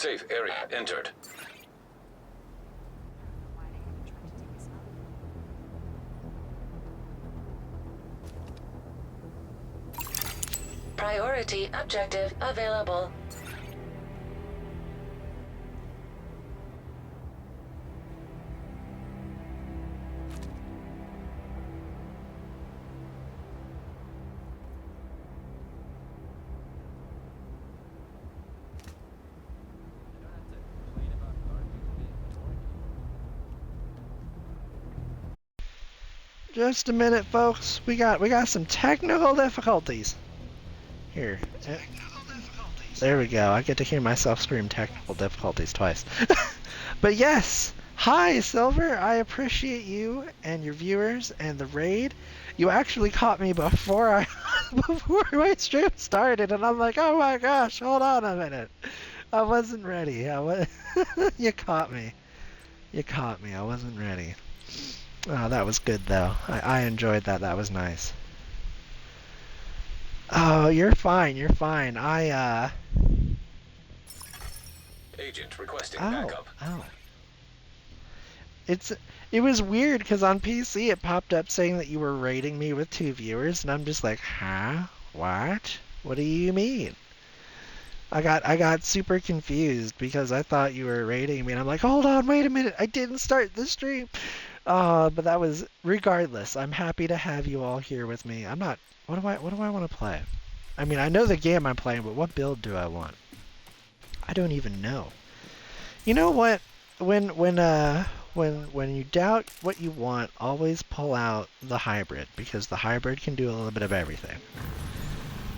Safe area entered. Priority objective available. Just a minute, folks. We got some technical difficulties. Here. There we go. I get to hear myself scream technical difficulties twice. But yes, hi Silver. I appreciate you and your viewers and the raid. You actually caught me before my stream started, and I'm like, oh my gosh, hold on a minute. I wasn't ready. You caught me. You caught me. I wasn't ready. Oh, that was good though. I enjoyed that. That was nice. Oh, you're fine. You're fine. Agent requesting backup. Oh. It was weird because on PC it popped up saying that you were raiding me with 2 viewers, and I'm just like, huh? What? What do you mean? I got super confused because I thought you were raiding me, and I'm like, hold on, wait a minute, I didn't start the stream. But that was, regardless, I'm happy to have you all here with me. I'm not, what do I want to play? I mean, I know the game I'm playing, but what build do I want? I don't even know. You know what? When you doubt what you want, always pull out the hybrid, because the hybrid can do a little bit of everything.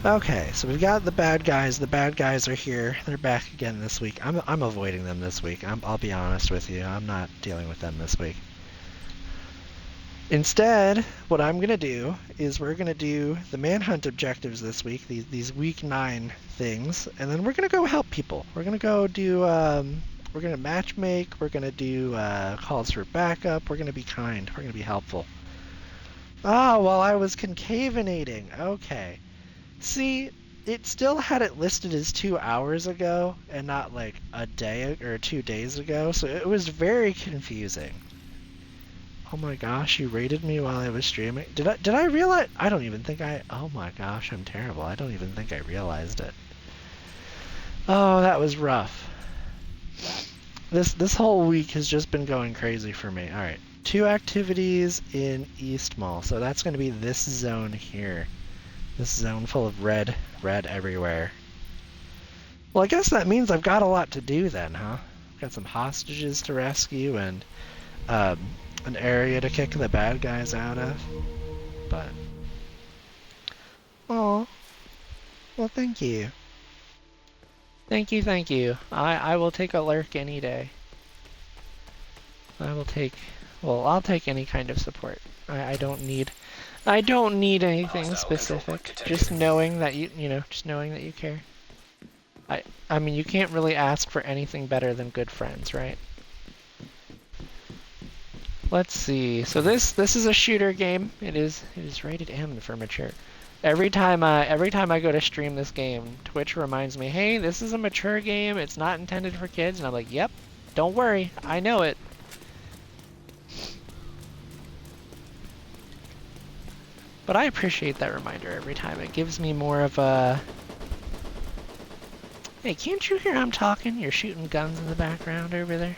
Okay, so we've got the bad guys. The bad guys are here. They're back again this week. I'm avoiding them this week. I'll be honest with you. I'm not dealing with them this week. Instead, what I'm going to do is we're going to do the Manhunt objectives this week, these week 9 things, and then we're going to go help people. We're going to go do, we're going to matchmake, we're going to do calls for backup, we're going to be kind, we're going to be helpful. Ah, while I was concavenating. Okay. See, it still had it listed as 2 hours ago and not like a day or 2 days ago, so it was very confusing. Oh my gosh, you raided me while I was streaming. Did I realize? I don't even think oh my gosh, I'm terrible. I don't even think I realized it. Oh, that was rough. This whole week has just been going crazy for me. All right, 2 activities in East Mall. So that's going to be this zone here. This zone full of red everywhere. Well, I guess that means I've got a lot to do then, huh? Got some hostages to rescue and an area to kick the bad guys out of, but oh, well, thank you. Thank you. I will take a lurk any day. I'll take any kind of support. I don't need anything specific. Just knowing that just knowing that you care. I mean, you can't really ask for anything better than good friends, right? Let's see. So this is a shooter game. It is rated M for mature. Every time I go to stream this game, Twitch reminds me, "Hey, this is a mature game. It's not intended for kids." And I'm like, "Yep, don't worry. I know it." But I appreciate that reminder every time. It gives me more of a, "Hey, can't you hear I'm talking? You're shooting guns in the background over there.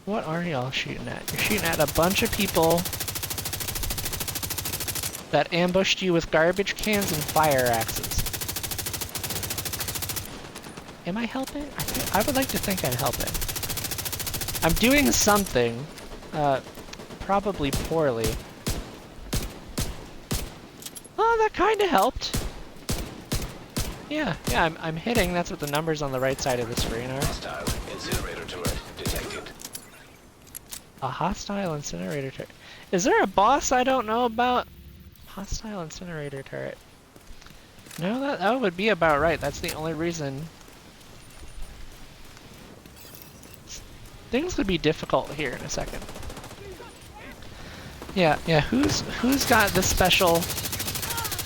What are y'all shooting at? You're shooting at a bunch of people that ambushed you with garbage cans and fire axes." Am I helping? I would like to think I'm helping. I'm doing something, probably poorly. Oh, that kind of helped. Yeah, I'm hitting. That's what the numbers on the right side of the screen are. Hostile incinerator turret detected. A hostile incinerator turret. Is there a boss I don't know about? Hostile incinerator turret. No, that would be about right. That's the only reason. Things would be difficult here in a second. Yeah. Who's got the special?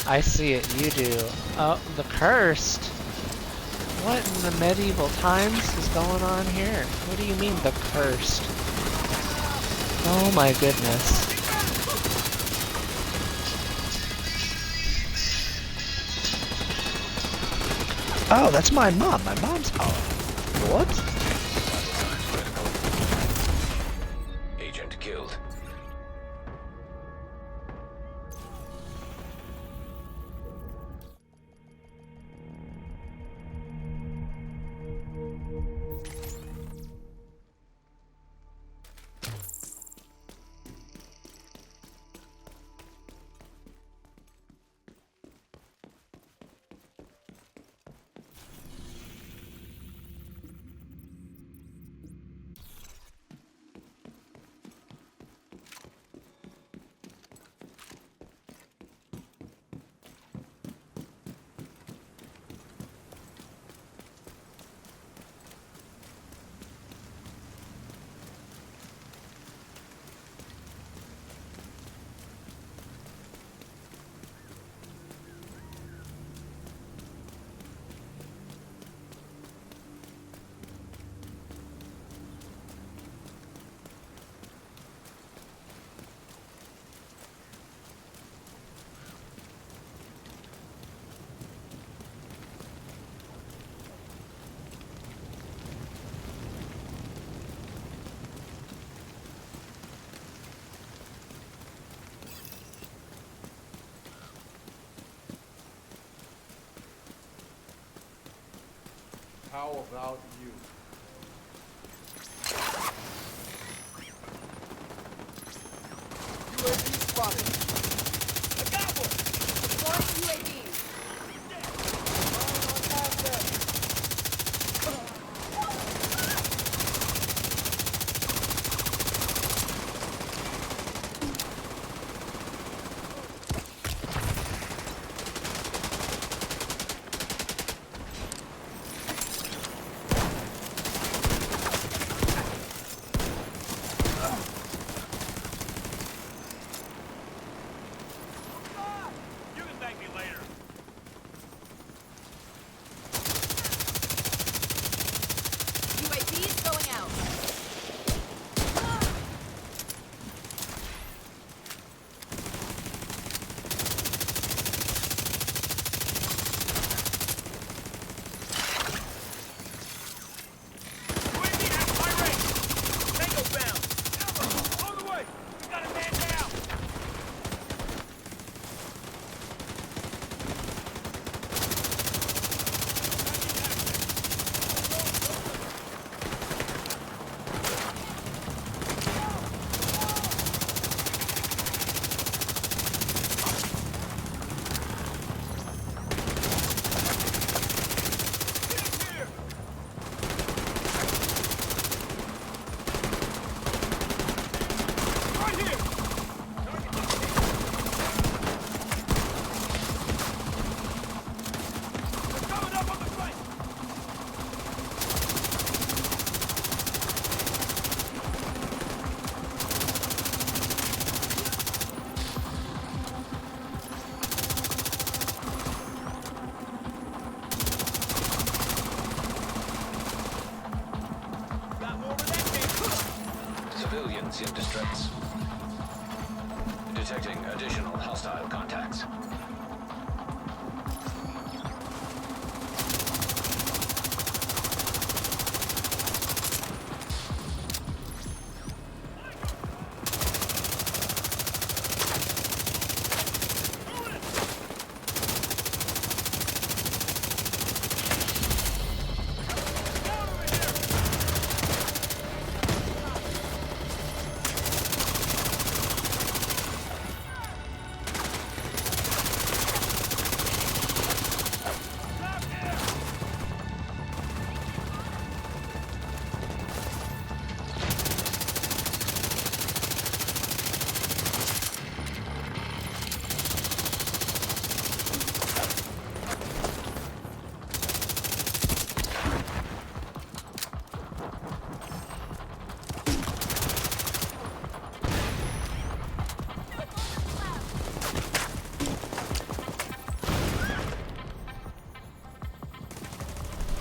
I see it. You do. Oh, the cursed. What in the medieval times is going on here? What do you mean, the cursed? Oh my goodness. Oh, that's my mom. My mom's calling. What? Agent killed. How about you? UAV spotted. I got one! Deploying UAV. You can thank me later. UAV's going out. UAV at high range. Tango bound. On the way. We got a man down. Right here. They're coming up on the flank. Got more where that came from. Civilians in distress. Detecting additional hostile contacts.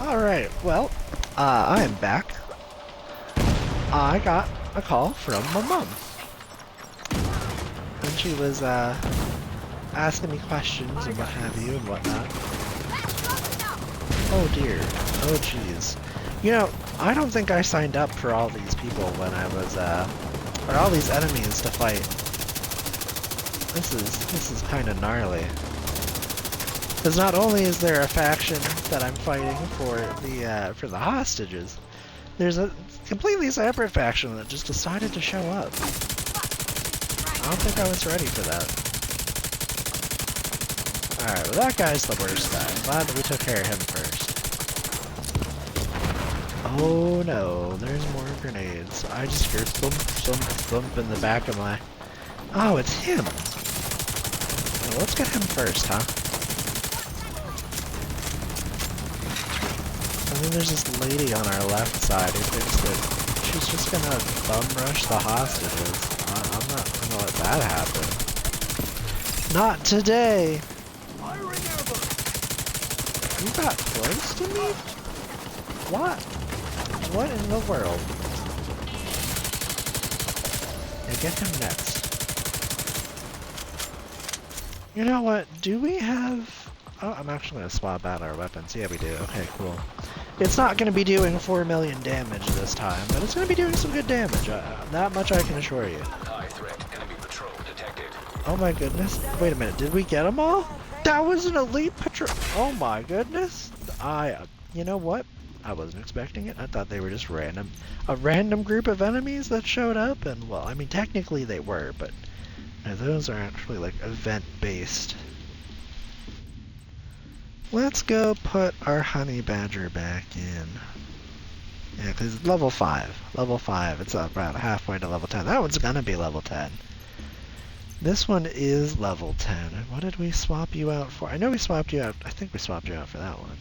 Alright, well, I am back. I got a call from my mom. And she was, asking me questions and what have you and whatnot. Oh dear. Oh jeez. You know, I don't think I signed up for all these people when I was, or all these enemies to fight. This is kind of gnarly. Because not only is there a faction that I'm fighting for the hostages, there's a completely separate faction that just decided to show up. I don't think I was ready for that. Alright, well that guy's the worst guy. I'm glad that we took care of him first. Oh no, there's more grenades. I just hear thump, thump, thump in the back of my... Oh, it's him! Well, let's get him first, huh? And then there's this lady on our left side who thinks that she's just gonna bum rush the hostages. I'm not gonna let that happen. Not today! You got close to me? What? What in the world? Yeah, get him next. You know what? Do we have... Oh, I'm actually going to swap out our weapons. Yeah, we do. Okay, cool. It's not going to be doing 4 million damage this time, but it's going to be doing some good damage. That much I can assure you. High threat. Enemy patrol detected. Oh my goodness. Wait a minute. Did we get them all? That was an elite patrol. Oh my goodness. You know what? I wasn't expecting it. I thought they were just a random group of enemies that showed up, and well, I mean, technically they were, but those are actually like event-based. Let's go put our honey badger back in. Yeah, because level 5. Level 5, it's about halfway to level 10. That one's gonna be level 10. This one is level 10. What did we swap you out for? I know we swapped you out. I think we swapped you out for that one.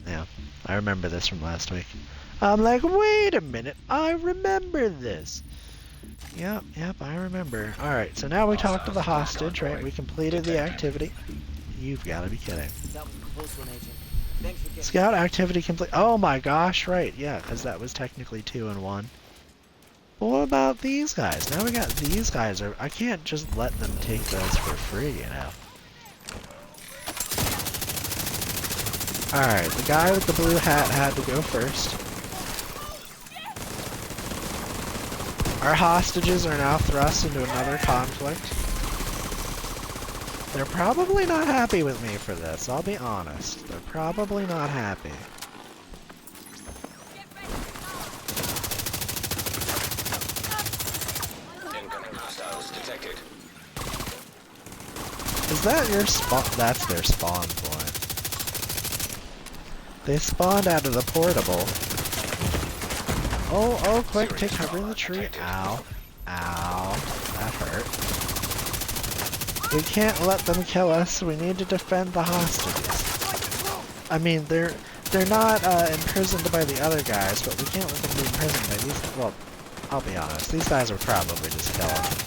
Yeah, I remember this from last week. I'm like, wait a minute, I remember this. Yep, I remember. Alright, so now we talked to the hostage, right? We completed the activity. You've got to be kidding. Scout activity complete. Oh my gosh, right, yeah, because that was technically 2 and 1. Well, what about these guys? Now we got these guys. I can't just let them take those for free, you know. Alright, the guy with the blue hat had to go first. Our hostages are now thrust into another conflict. They're probably not happy with me for this, I'll be honest. They're probably not happy. Incoming hostiles detected. Is that your spawn? That's their spawn point. They spawned out of the portable. Oh, quick, take cover in the tree. Ow. Ow. That hurt. We can't let them kill us, we need to defend the hostages. I mean, they're not imprisoned by the other guys, but we can't let them be imprisoned by these. Well, I'll be honest, these guys are probably just killing.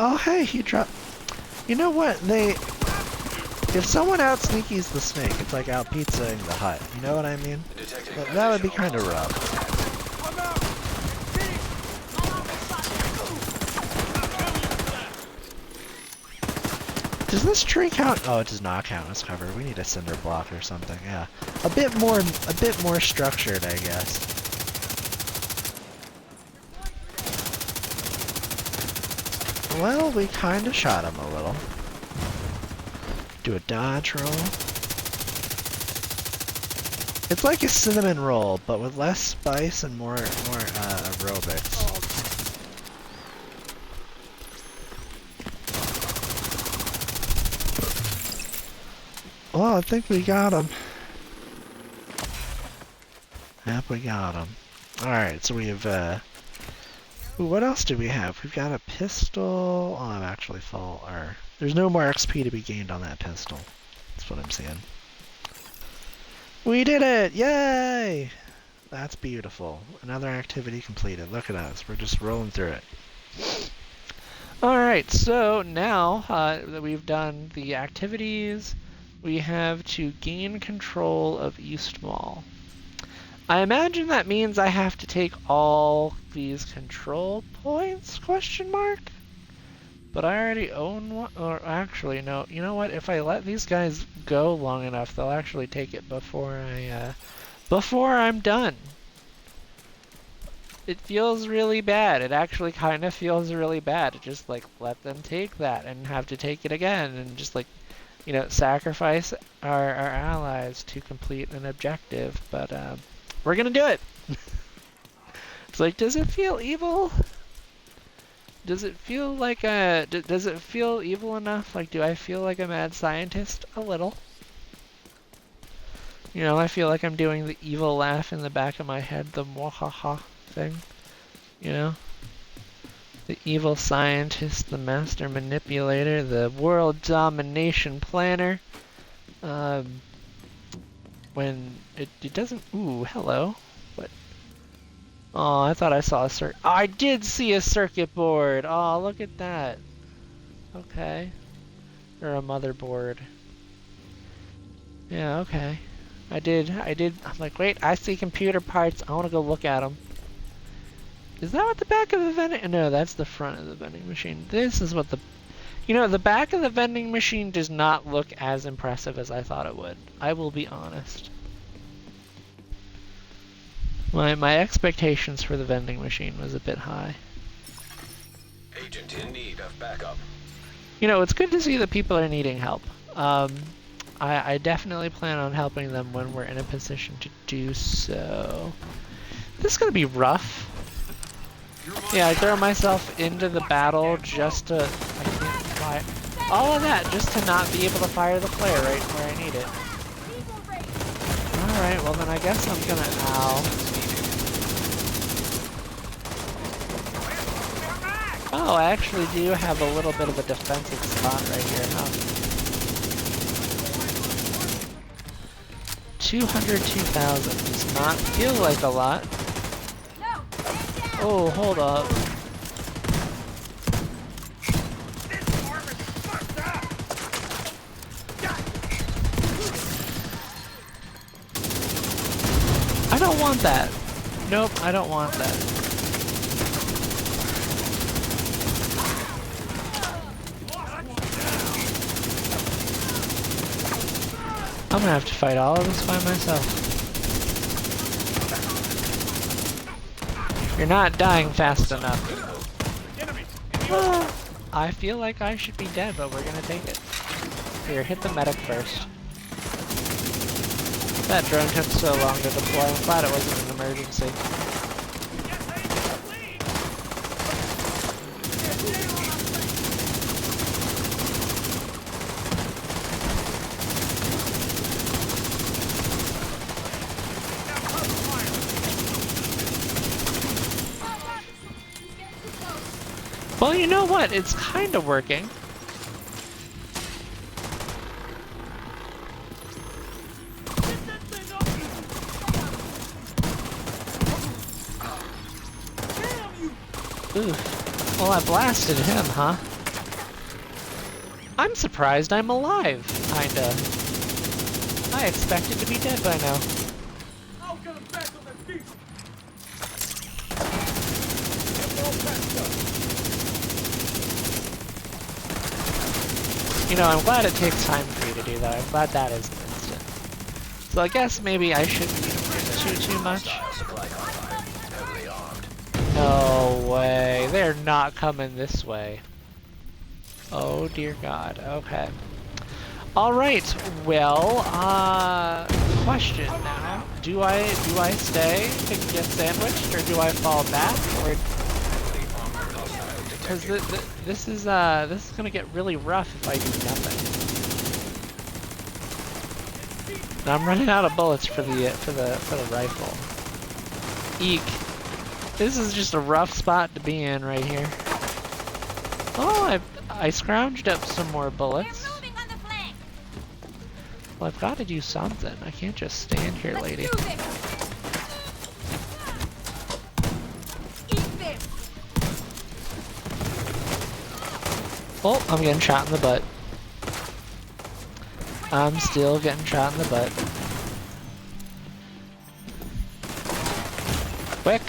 Oh hey, he dropped. You know what? If someone out sneakies the snake, it's like out pizzaing the hut. You know what I mean? That would be kind of rough. Does this tree count? Oh, it does not count as cover. We need a cinder block or something. Yeah, a bit more structured, I guess. Well, we kind of shot him a little. Do a dodge roll. It's like a cinnamon roll, but with less spice and more aerobics. Well, I think we got him. Yep, we got him. Alright, so we have, ooh, what else do we have? We've got a pistol. Oh, I'm actually full. There's no more XP to be gained on that pistol. That's what I'm seeing. We did it! Yay! That's beautiful. Another activity completed. Look at us. We're just rolling through it. Alright. Alright, so now that we've done the activities, we have to gain control of East Mall. I imagine that means I have to take all these control points, question mark? But I already own one, or actually no, you know what, if I let these guys go long enough, they'll actually take it before I'm done. It feels really bad. It actually kind of feels really bad to just like let them take that and have to take it again and just like, you know, sacrifice our allies to complete an objective. But we're gonna do it. It's like, does it feel evil? Does it feel like does it feel evil enough? Like, do I feel like a mad scientist? A little. You know, I feel like I'm doing the evil laugh in the back of my head, the mwahaha thing. You know? The evil scientist, the master manipulator, the world domination planner. When it doesn't... Ooh, hello. What? Oh, I thought I saw a circuit... I did see a circuit board! Oh, look at that. Okay. Or a motherboard. Yeah, okay. I did. I'm like, wait, I see computer parts. I want to go look at them. Is that what the back of the vending... No, that's the front of the vending machine. This is what the... You know, the back of the vending machine does not look as impressive as I thought it would. I will be honest. My expectations for the vending machine was a bit high. Agent in need of backup. You know, it's good to see that people are needing help. I definitely plan on helping them when we're in a position to do so. This is gonna be rough. Yeah, I throw myself into the battle just to... I can't fly. All of that just to not be able to fire the flare right where I need it. Alright, well then I guess I'm gonna... Ow. Oh, I actually do have a little bit of a defensive spot right here, huh? 202,000 does not feel like a lot. Oh, hold up. I don't want that. Nope, I don't want that. I'm gonna have to fight all of this by myself. You're not dying fast enough. I feel like I should be dead, but we're gonna take it. Here, hit the medic first. That drone took so long to deploy. I'm glad it wasn't an emergency. Well, you know what? It's kind of working. Oof. Well, I blasted him, huh? I'm surprised I'm alive, kinda. I expected to be dead by now. You know, I'm glad it takes time for you to do that. I'm glad that is instant. So I guess maybe I shouldn't shoot too much. No way. They're not coming this way. Oh dear God. Okay. Alright, well, question now. Do I stay to get sandwiched, or do I fall back, or... Because this is gonna get really rough if I do nothing. And I'm running out of bullets for the rifle. Eek. This is just a rough spot to be in right here. Oh, I scrounged up some more bullets. Well, I've got to do something. I can't just stand here, lady. Oh, I'm getting shot in the butt. I'm still getting shot in the butt. Quick.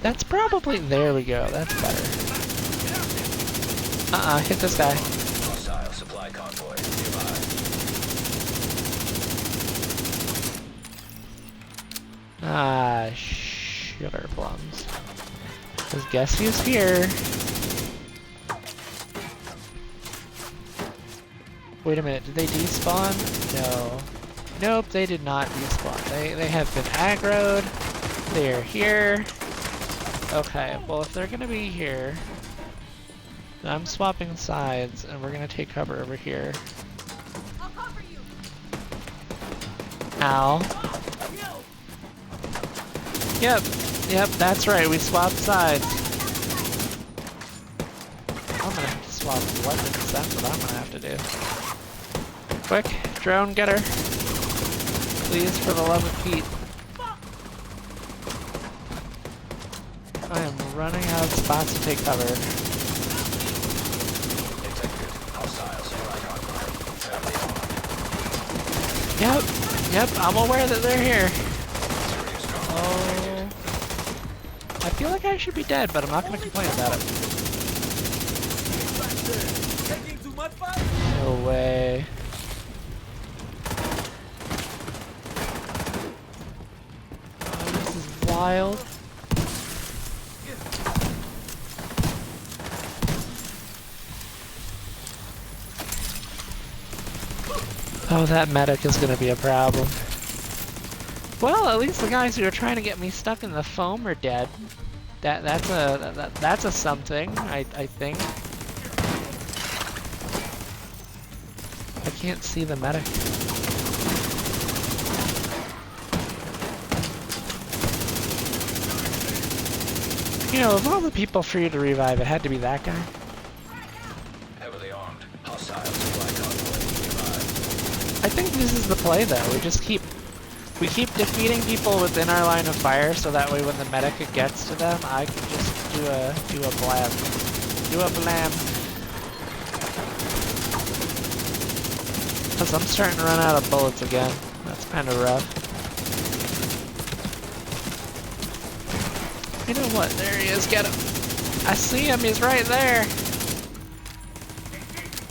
That's probably, there we go, that's better. Hit this guy. Hostile supply convoy nearby. Ah, sugar plums. Cause guess who's here? Wait a minute, did they despawn? No. Nope, they did not despawn. They have been aggroed. They are here. Okay, well if they're gonna be here, then I'm swapping sides and we're gonna take cover over here. I'll cover you. Ow. Yep, that's right, we swapped sides. I'm gonna have to swap weapons, that's what I'm gonna have to do. Quick, drone, get her. Please, for the love of Pete. I am running out of spots to take cover. Detected. Hostile supply convoy. Family. Yep, I'm aware that they're here. Serious trauma. Oh, I feel like I should be dead, but I'm not gonna complain about it. Taking too much fire? No way. Oh, this is wild. Oh, that medic is gonna be a problem. Well, at least the guys who are trying to get me stuck in the foam are dead. That's a something, I think. I can't see the medic. You know, of all the people for you to revive, it had to be that guy. Heavily armed. Hostile supply convoy nearby. I think this is the play though. We keep defeating people within our line of fire, so that way when the medic gets to them, I can just do a blam. Do a blam. Cause I'm starting to run out of bullets again. That's kind of rough. You know what? There he is. Get him. I see him. He's right there.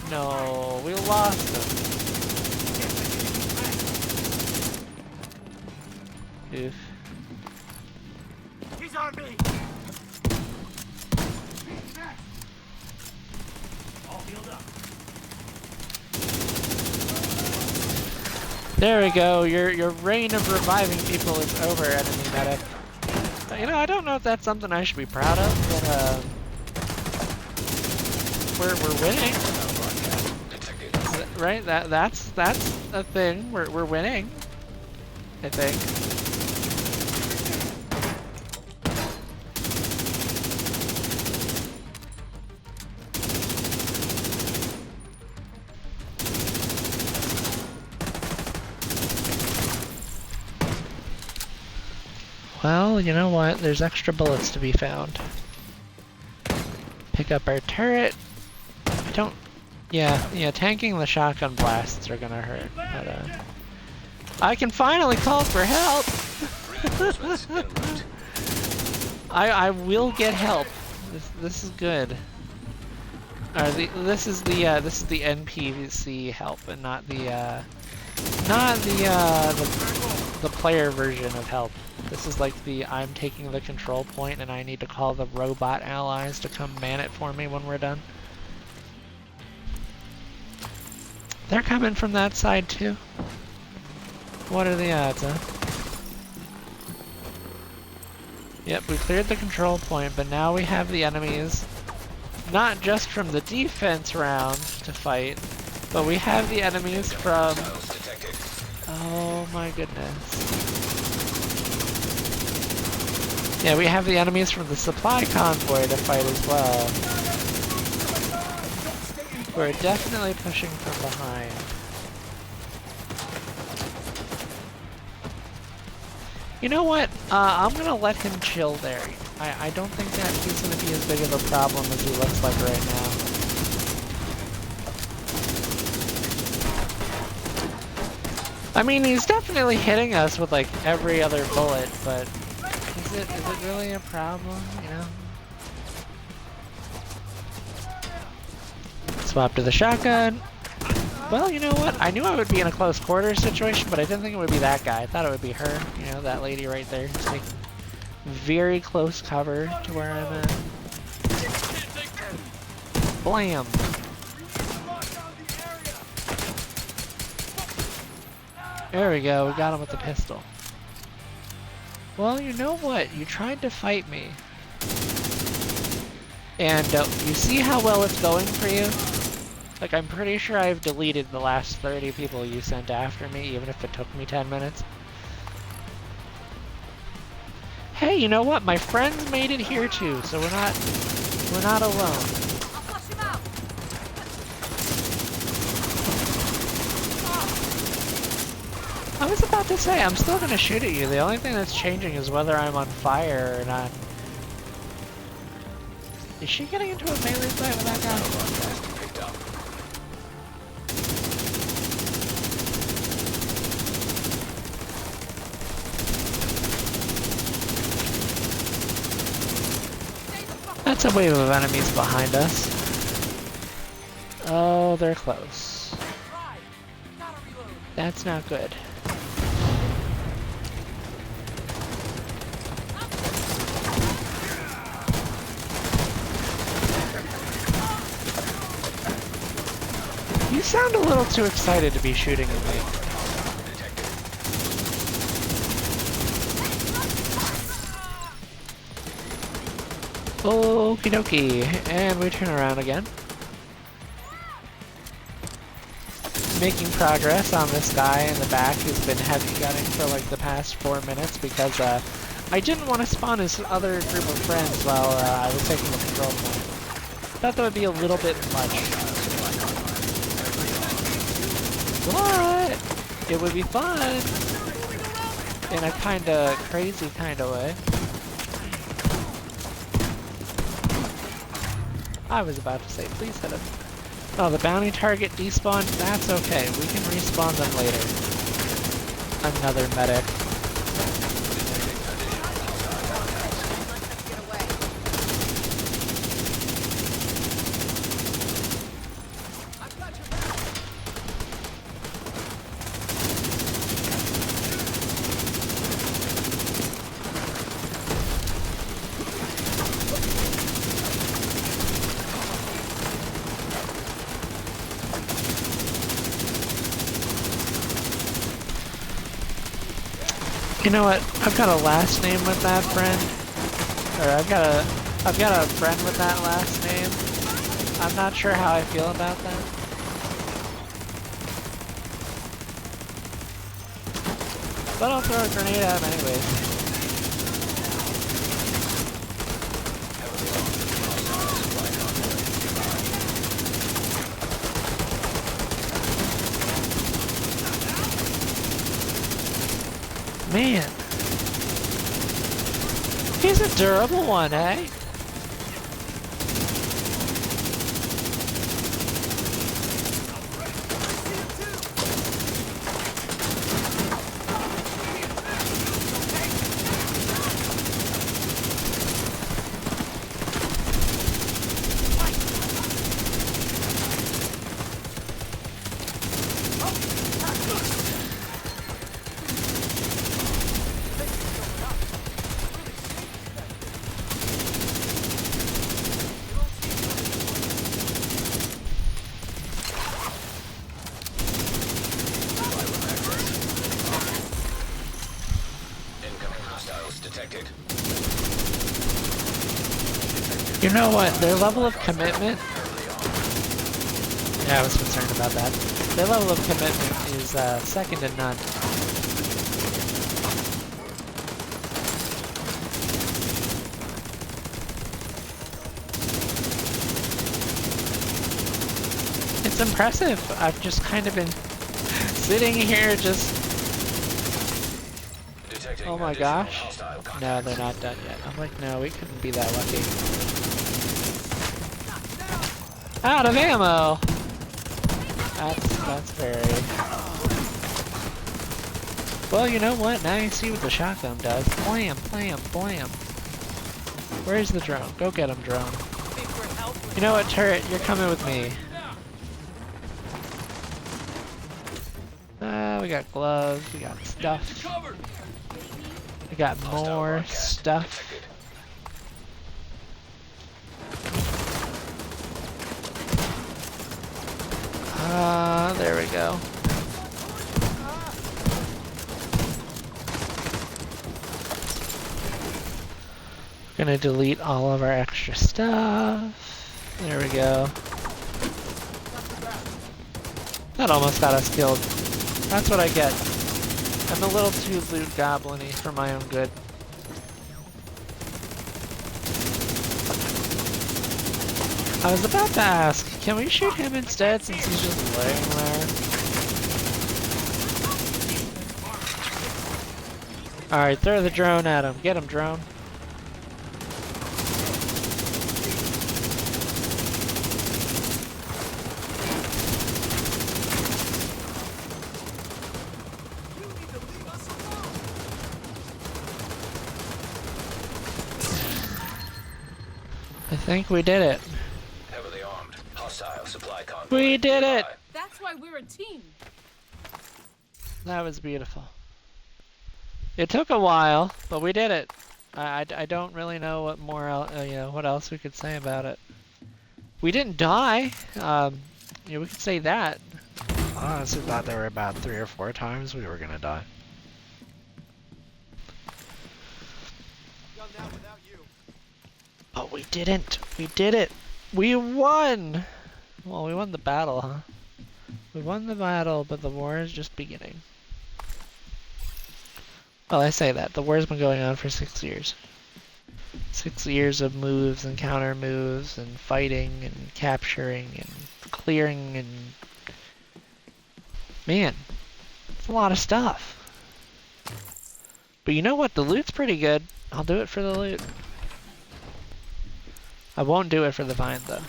No, we lost him. Oof. He's on me. All healed up. There we go. Your reign of reviving people is over, enemy medic. You know, I don't know if that's something I should be proud of, but we're winning. Right? That's a thing. We're winning. I think. Well, you know what? There's extra bullets to be found. Pick up our turret. I don't... Yeah, tanking the shotgun blasts are gonna hurt, but I can finally call for help! Reinforcements en route. I will get help. This is good. This is the NPC help, and not the player version of help. This is like the I'm taking the control point and I need to call the robot allies to come man it for me when we're done. They're coming from that side too. What are the odds, huh? Yep, we cleared the control point, but now we have the enemies, not just from the defense round to fight, but we have the enemies from... Hostiles detected. Oh my goodness. Yeah, we have the enemies from the supply convoy to fight as well. We're definitely pushing from behind. You know what? I'm gonna let him chill there. I don't think that he's gonna be as big of a problem as he looks like right now. I mean, he's definitely hitting us with like every other bullet, but is it really a problem, you know? Swap to the shotgun. Well, you know what? I knew I would be in a close quarters situation, but I didn't think it would be that guy. I thought it would be her, you know, that lady right there. Just taking very close cover to where I'm at. Blam! There we go, we got him with the pistol. Well, you know what? You tried to fight me. And you see how well it's going for you? Like, I'm pretty sure I've deleted the last 30 people you sent after me, even if it took me 10 minutes. Hey, you know what? My friends made it here too, so we're not alone. I was about to say, I'm still gonna shoot at you. The only thing that's changing is whether I'm on fire or not. Is she getting into a melee fight with that guy? That's a wave of enemies behind us. Oh, they're close. That's not good. You sound a little too excited to be shooting at me. Okie dokie, and we turn around again. Making progress on this guy in the back who's been heavy gunning for like the past 4 minutes because I didn't want to spawn his other group of friends while I was taking the control point. Thought that would be a little bit much. What? It would be fun! In a kinda crazy kind of way. I was about to say, please hit him. Oh, the bounty target despawned? That's okay. We can respawn them later. Another medic. You know what? I've got a last name with that friend. Or I've got a friend with that last name. I'm not sure how I feel about that. But I'll throw a grenade at him anyways. Man. He's a durable one, eh? You know what? Their level of commitment... Yeah, I was concerned about that. Their level of commitment is second to none. It's impressive. I've just kind of been sitting here just... Oh my gosh. No, they're not done yet. I'm like, no, we couldn't be that lucky. Out of ammo! That's very... Well, you know what? Now you see what the shotgun does. Blam, blam, blam. Where's the drone? Go get him, drone. You know what, turret? You're coming with me. We got gloves, we got stuff. We got more stuff. There we go. Gonna delete all of our extra stuff. There we go. That almost got us killed. That's what I get. I'm a little too loot goblin-y for my own good. I was about to ask, can we shoot him instead since he's just laying there? Alright, throw the drone at him. Get him, drone. I think we did it. Heavily armed. Hostile supply convoy. We did it! That's why we're a team. That was beautiful. It took a while, but we did it. I don't really know what more, what else we could say about it. We didn't die. We could say that. I honestly thought there were about 3 or 4 times we were gonna die. But we didn't. We did it. We won! Well, we won the battle, huh? We won the battle, but the war is just beginning. Well, I say that. The war's been going on for 6 years. 6 years of moves and counter moves and fighting and capturing and clearing and... Man, it's a lot of stuff. But you know what? The loot's pretty good. I'll do it for the loot. I won't do it for the vine, though.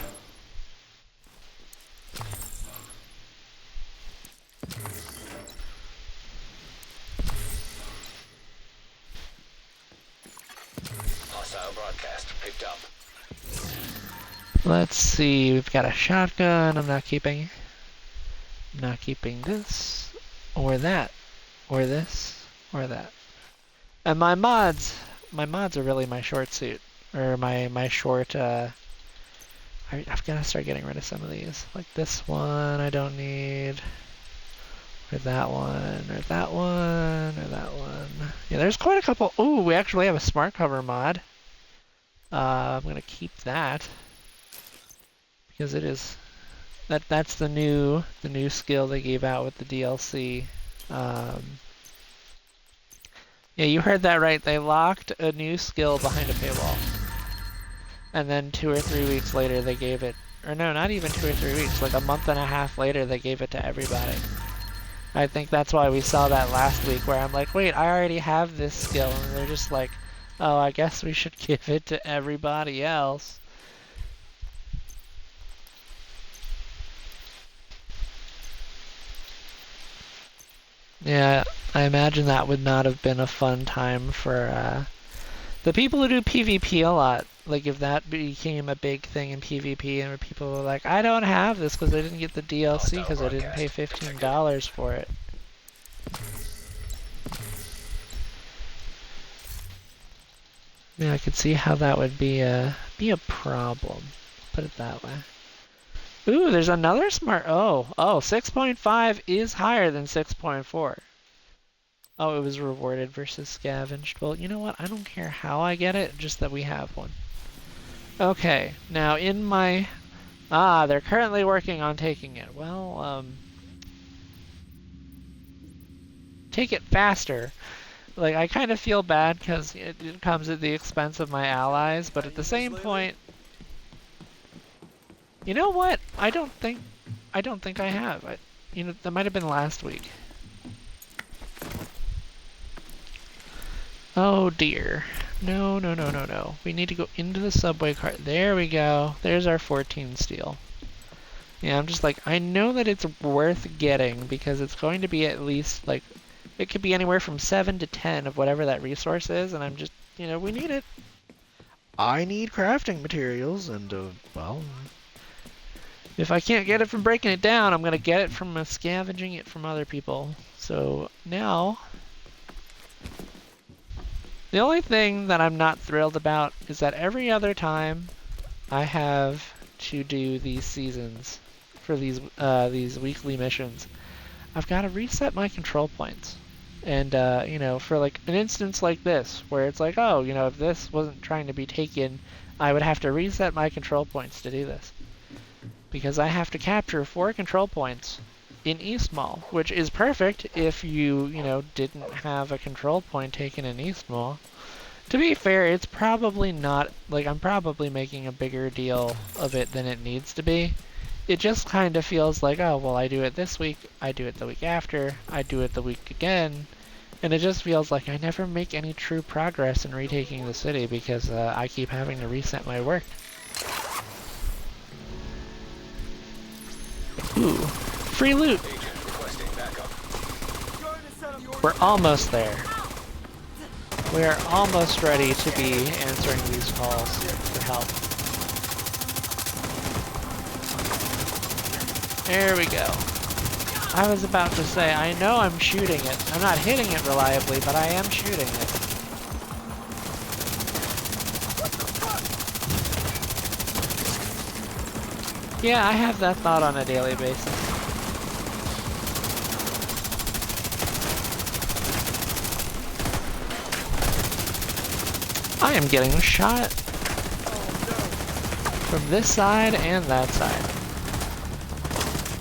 Hostile broadcast picked up. Let's see. We've got a shotgun. I'm not keeping. I'm not keeping this, or that, or this, or that. And my mods are really my short suit. Or my short, I've got to start getting rid of some of these. Like this one I don't need. Or that one, or that one, or that one. Yeah, there's quite a couple. Ooh, we actually have a smart cover mod. I'm going to keep that. Because it is... That's the new skill they gave out with the DLC. Yeah, you heard that right. They locked a new skill behind a paywall. And then 2 or 3 weeks later they gave it, or no, not even 2 or 3 weeks, like a month and a half later they gave it to everybody. I think that's why we saw that last week where I'm like, wait, I already have this skill, and they're just like, oh, I guess we should give it to everybody else. Yeah, I imagine that would not have been a fun time for the people who do PvP a lot. Like if that became a big thing in PvP and people were like, I don't have this because I didn't get the DLC because I didn't pay $15 for it. Yeah, I could see how that would be a problem. Put it that way. Ooh, there's another smart. Oh, 6.5 is higher than 6.4. Oh, it was rewarded versus scavenged. Well, you know what? I don't care how I get it, just that we have one. Okay, now in my... they're currently working on taking it. Well, take it faster. Like, I kind of feel bad because it comes at the expense of my allies, but at the same point... You know what? I don't think I have. That might have been last week. Oh dear. No. We need to go into the subway cart. There we go. There's our 14 steel. Yeah, I'm just like, I know that it's worth getting because it's going to be at least like It could be anywhere from 7 to 10 of whatever that resource is, and I'm just, we need it. I need crafting materials, and, well, if I can't get it from breaking it down, I'm going to get it from scavenging it from other people. So now, the only thing that I'm not thrilled about is that every other time I have to do these seasons for these weekly missions, I've got to reset my control points. And, for like an instance like this, where it's like, oh, if this wasn't trying to be taken, I would have to reset my control points to do this. Because I have to capture 4 control points in East Mall, which is perfect if you, didn't have a control point taken in East Mall. To be fair, it's probably not, like, I'm probably making a bigger deal of it than it needs to be. It just kind of feels like, oh, well, I do it this week, I do it the week after, I do it the week again, and it just feels like I never make any true progress in retaking the city because I keep having to reset my work. Ooh, free loot! Agent requesting backup. We're almost there. We are almost ready to be answering these calls for help. There we go. I was about to say, I know I'm shooting it. I'm not hitting it reliably, but I am shooting it. Yeah, I have that thought on a daily basis. I am getting shot from this side and that side.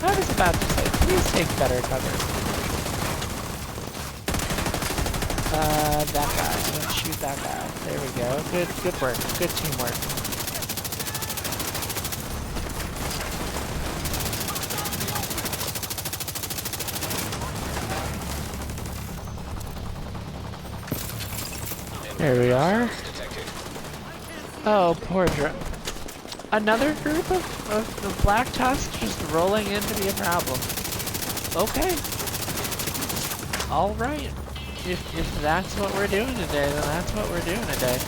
I was about to say, please take better cover. That guy. Let's shoot that guy. There we go. Good work. Good teamwork. There we are. Oh, poor drone. Another group of Black Tusk just rolling in to be a problem. Okay. Alright. If that's what we're doing today, then that's what we're doing today.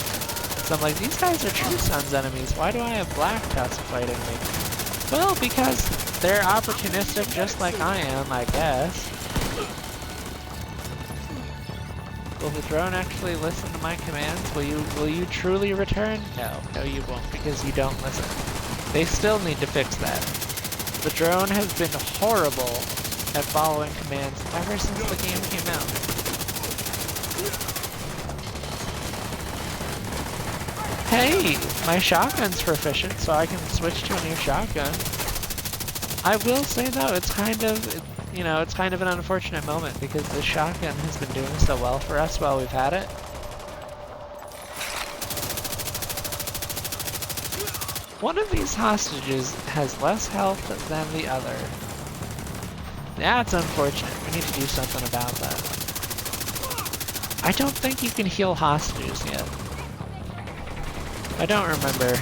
So I'm like, these guys are True Sun's enemies. Why do I have Black Tusk fighting me? Well, because they're opportunistic just like I am, I guess. Will the drone actually listen to my commands? Will you truly return? No, you won't, because you don't listen. They still need to fix that. The drone has been horrible at following commands ever since the game came out. Hey, my shotgun's proficient, so I can switch to a new shotgun. I will say though, it's kind of an unfortunate moment because the shotgun has been doing so well for us while we've had it. One of these hostages has less health than the other. That's unfortunate. We need to do something about that. I don't think you can heal hostages yet. I don't remember.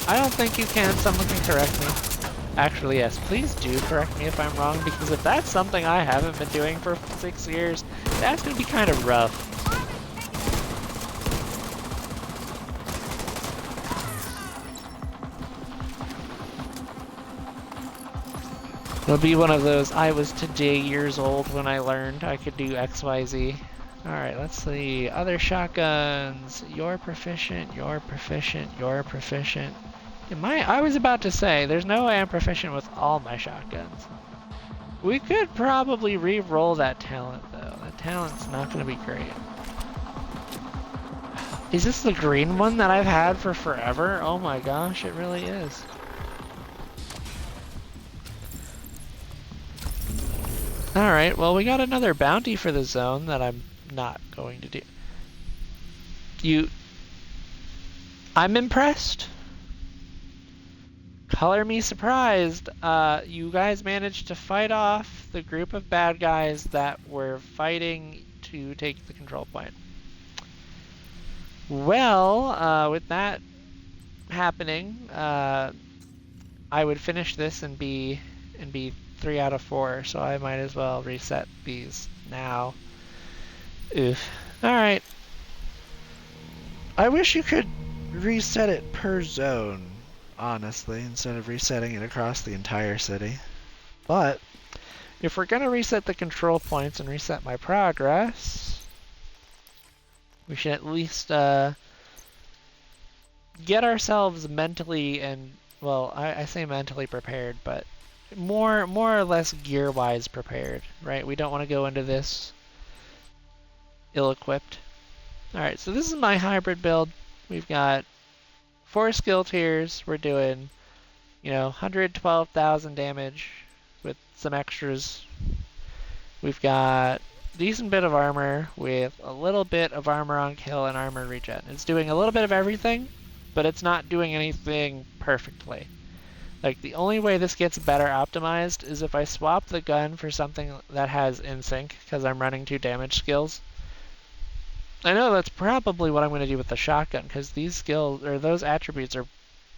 I don't think you can. Someone can correct me. Actually, yes, please do correct me if I'm wrong, because if that's something I haven't been doing for 6 years, that's going to be kind of rough. It'll be one of those, I was today years old when I learned I could do XYZ. Alright, let's see. Other shotguns. You're proficient, you're proficient, you're proficient. I was about to say, there's no way I'm proficient with all my shotguns. We could probably re-roll that talent, though. That talent's not going to be great. Is this the green one that I've had for forever? Oh my gosh, it really is. Alright, well we got another bounty for the zone that I'm not going to do. I'm impressed. Color me surprised. You guys managed to fight off the group of bad guys that were fighting to take the control point. Well, with that happening, I would finish this and be 3 out of 4, so I might as well reset these now. Oof. Alright. I wish you could reset it per zone, honestly, instead of resetting it across the entire city. But if we're going to reset the control points and reset my progress, we should at least get ourselves mentally and, well, I say mentally prepared, but more or less gear-wise prepared, right? We don't want to go into this ill-equipped. Alright, so this is my hybrid build. We've got 4 skill tiers. We're doing, 112,000 damage with some extras. We've got a decent bit of armor with a little bit of armor on kill and armor regen. It's doing a little bit of everything, but it's not doing anything perfectly. Like, the only way this gets better optimized is if I swap the gun for something that has in sync, because I'm running 2 damage skills. I know that's probably what I'm going to do with the shotgun, because these skills, or those attributes are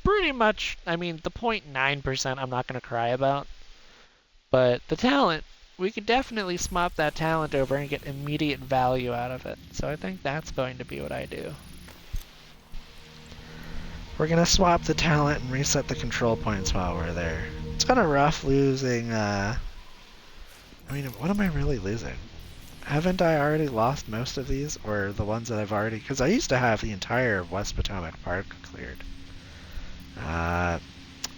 pretty much, the 0.9% I'm not going to cry about. But the talent, we could definitely swap that talent over and get immediate value out of it. So I think that's going to be what I do. We're going to swap the talent and reset the control points while we're there. It's kind of rough losing, what am I really losing? Haven't I already lost most of these? Or the ones that I've already... Because I used to have the entire West Potomac Park cleared.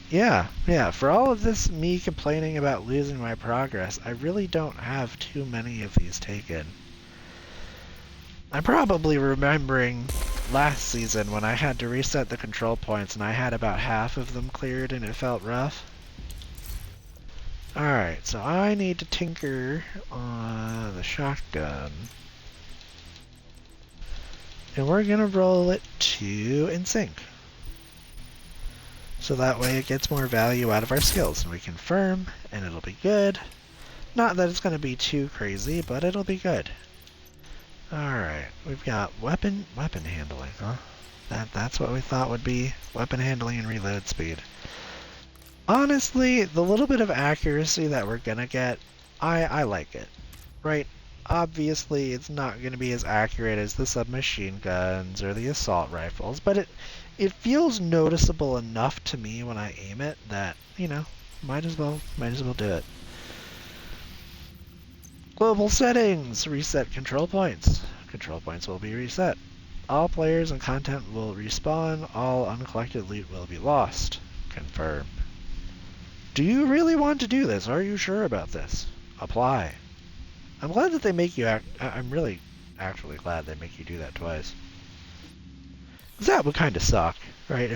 Yeah. For all of this me complaining about losing my progress, I really don't have too many of these taken. I'm probably remembering last season when I had to reset the control points and I had about half of them cleared and it felt rough. Alright, so I need to tinker on the shotgun. And we're gonna roll it to in sync. So that way it gets more value out of our skills. And we confirm, and it'll be good. Not that it's gonna be too crazy, but it'll be good. Alright, we've got weapon handling, huh? That's what we thought would be weapon handling and reload speed. Honestly, the little bit of accuracy that we're gonna get, I like it, right? Obviously, it's not gonna be as accurate as the submachine guns or the assault rifles, but it feels noticeable enough to me when I aim it that, might as well do it. Global settings, reset control points. Control points will be reset. All players and content will respawn, all uncollected loot will be lost. Confirm. Do you really want to do this? Are you sure about this? Apply. I'm glad that they make you I'm really actually glad they make you do that twice. That would kind of suck, right?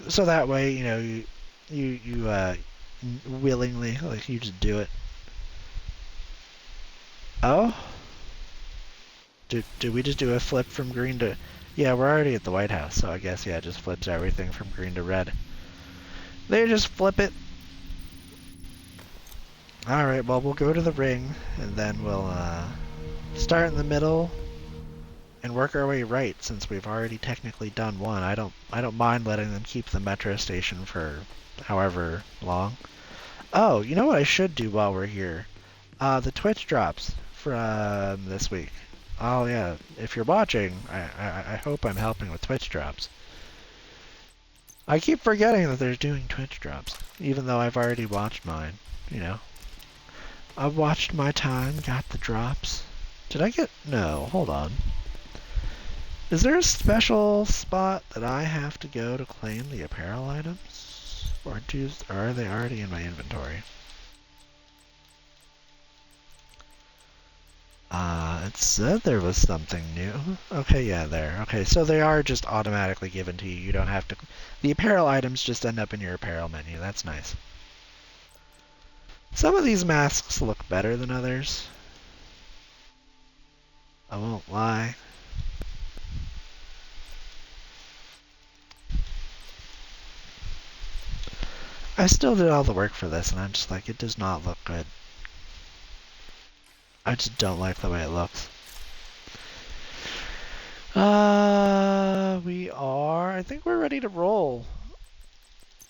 So that way, you willingly, like, you just do it. Oh? Did we just do a flip from green to... Yeah, we're already at the White House, so I guess, yeah, it just flips everything from green to red. They just flip it. Alright, well, we'll go to the ring, and then we'll start in the middle and work our way right, since we've already technically done one. I don't mind letting them keep the metro station for however long. Oh, you know what I should do while we're here? The Twitch drops from this week. Oh yeah, if you're watching, I hope I'm helping with Twitch drops. I keep forgetting that they're doing Twitch drops, even though I've already watched mine, I've watched my time, got the drops. Did I get... No, hold on. Is there a special spot that I have to go to claim the apparel items? Or are they already in my inventory? It said there was something new. Okay, yeah, there. Okay, so they are just automatically given to you. You don't have to... The apparel items just end up in your apparel menu. That's nice. Some of these masks look better than others. I won't lie. I still did all the work for this, and I'm just like, it does not look good. I just don't like the way it looks. I think we're ready to roll.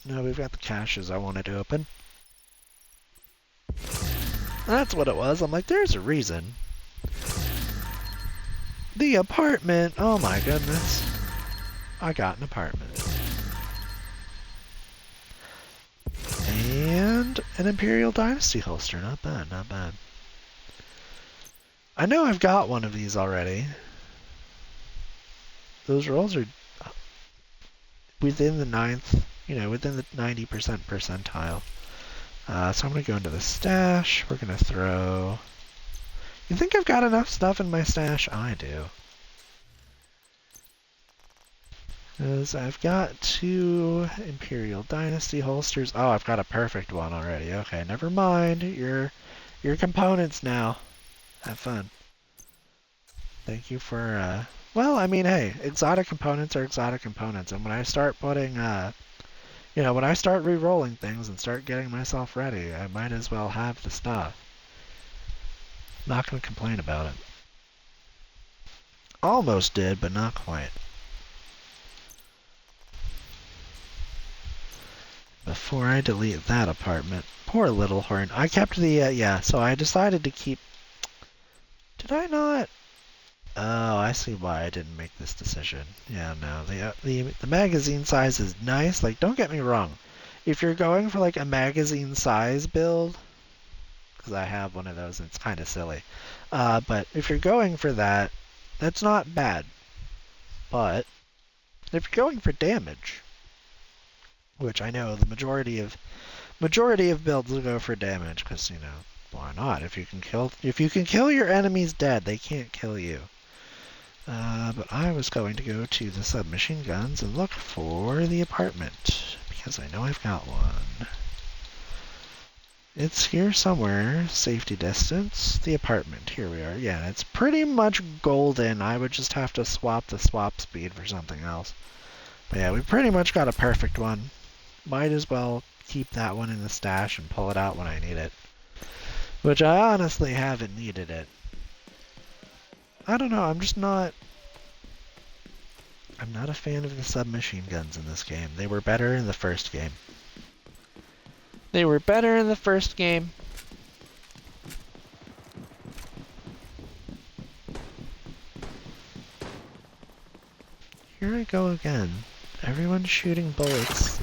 No, we've got the caches I wanted to open. That's what it was. I'm like, there's a reason. The apartment. Oh my goodness. I got an apartment. And an Imperial Dynasty holster. Not bad, not bad. I know I've got one of these already. Those rolls are within the within the 90% percentile. So I'm going to go into the stash. We're going to throw... You think I've got enough stuff in my stash? I do. Because I've got 2 Imperial Dynasty holsters. Oh, I've got a perfect one already. Okay, never mind. Your components now. Have fun. Thank you for, well, I mean, hey, exotic components are exotic components. And when I start putting, when I start re-rolling things and start getting myself ready, I might as well have the stuff. Not going to complain about it. Almost did, but not quite. Before I delete that apartment. Poor little horn. I kept the, so I decided to keep... Did I not? Oh, I see why I didn't make this decision. Yeah, no, the magazine size is nice. Like, don't get me wrong. If you're going for, like, a magazine size build, because I have one of those and it's kind of silly. But if you're going for that, that's not bad. But if you're going for damage, which I know the majority of builds will go for damage, because why not? If you can kill your enemies dead, they can't kill you. But I was going to go to the submachine guns and look for the apartment, because I know I've got one. It's here somewhere. Safety distance. The apartment. Here we are. Yeah, it's pretty much golden. I would just have to swap the swap speed for something else. But yeah, we pretty much got a perfect one. Might as well keep that one in the stash and pull it out when I need it. Which I honestly haven't needed it. I don't know, I'm not a fan of the submachine guns in this game. They were better in the first game. Here I go again. Everyone's shooting bullets.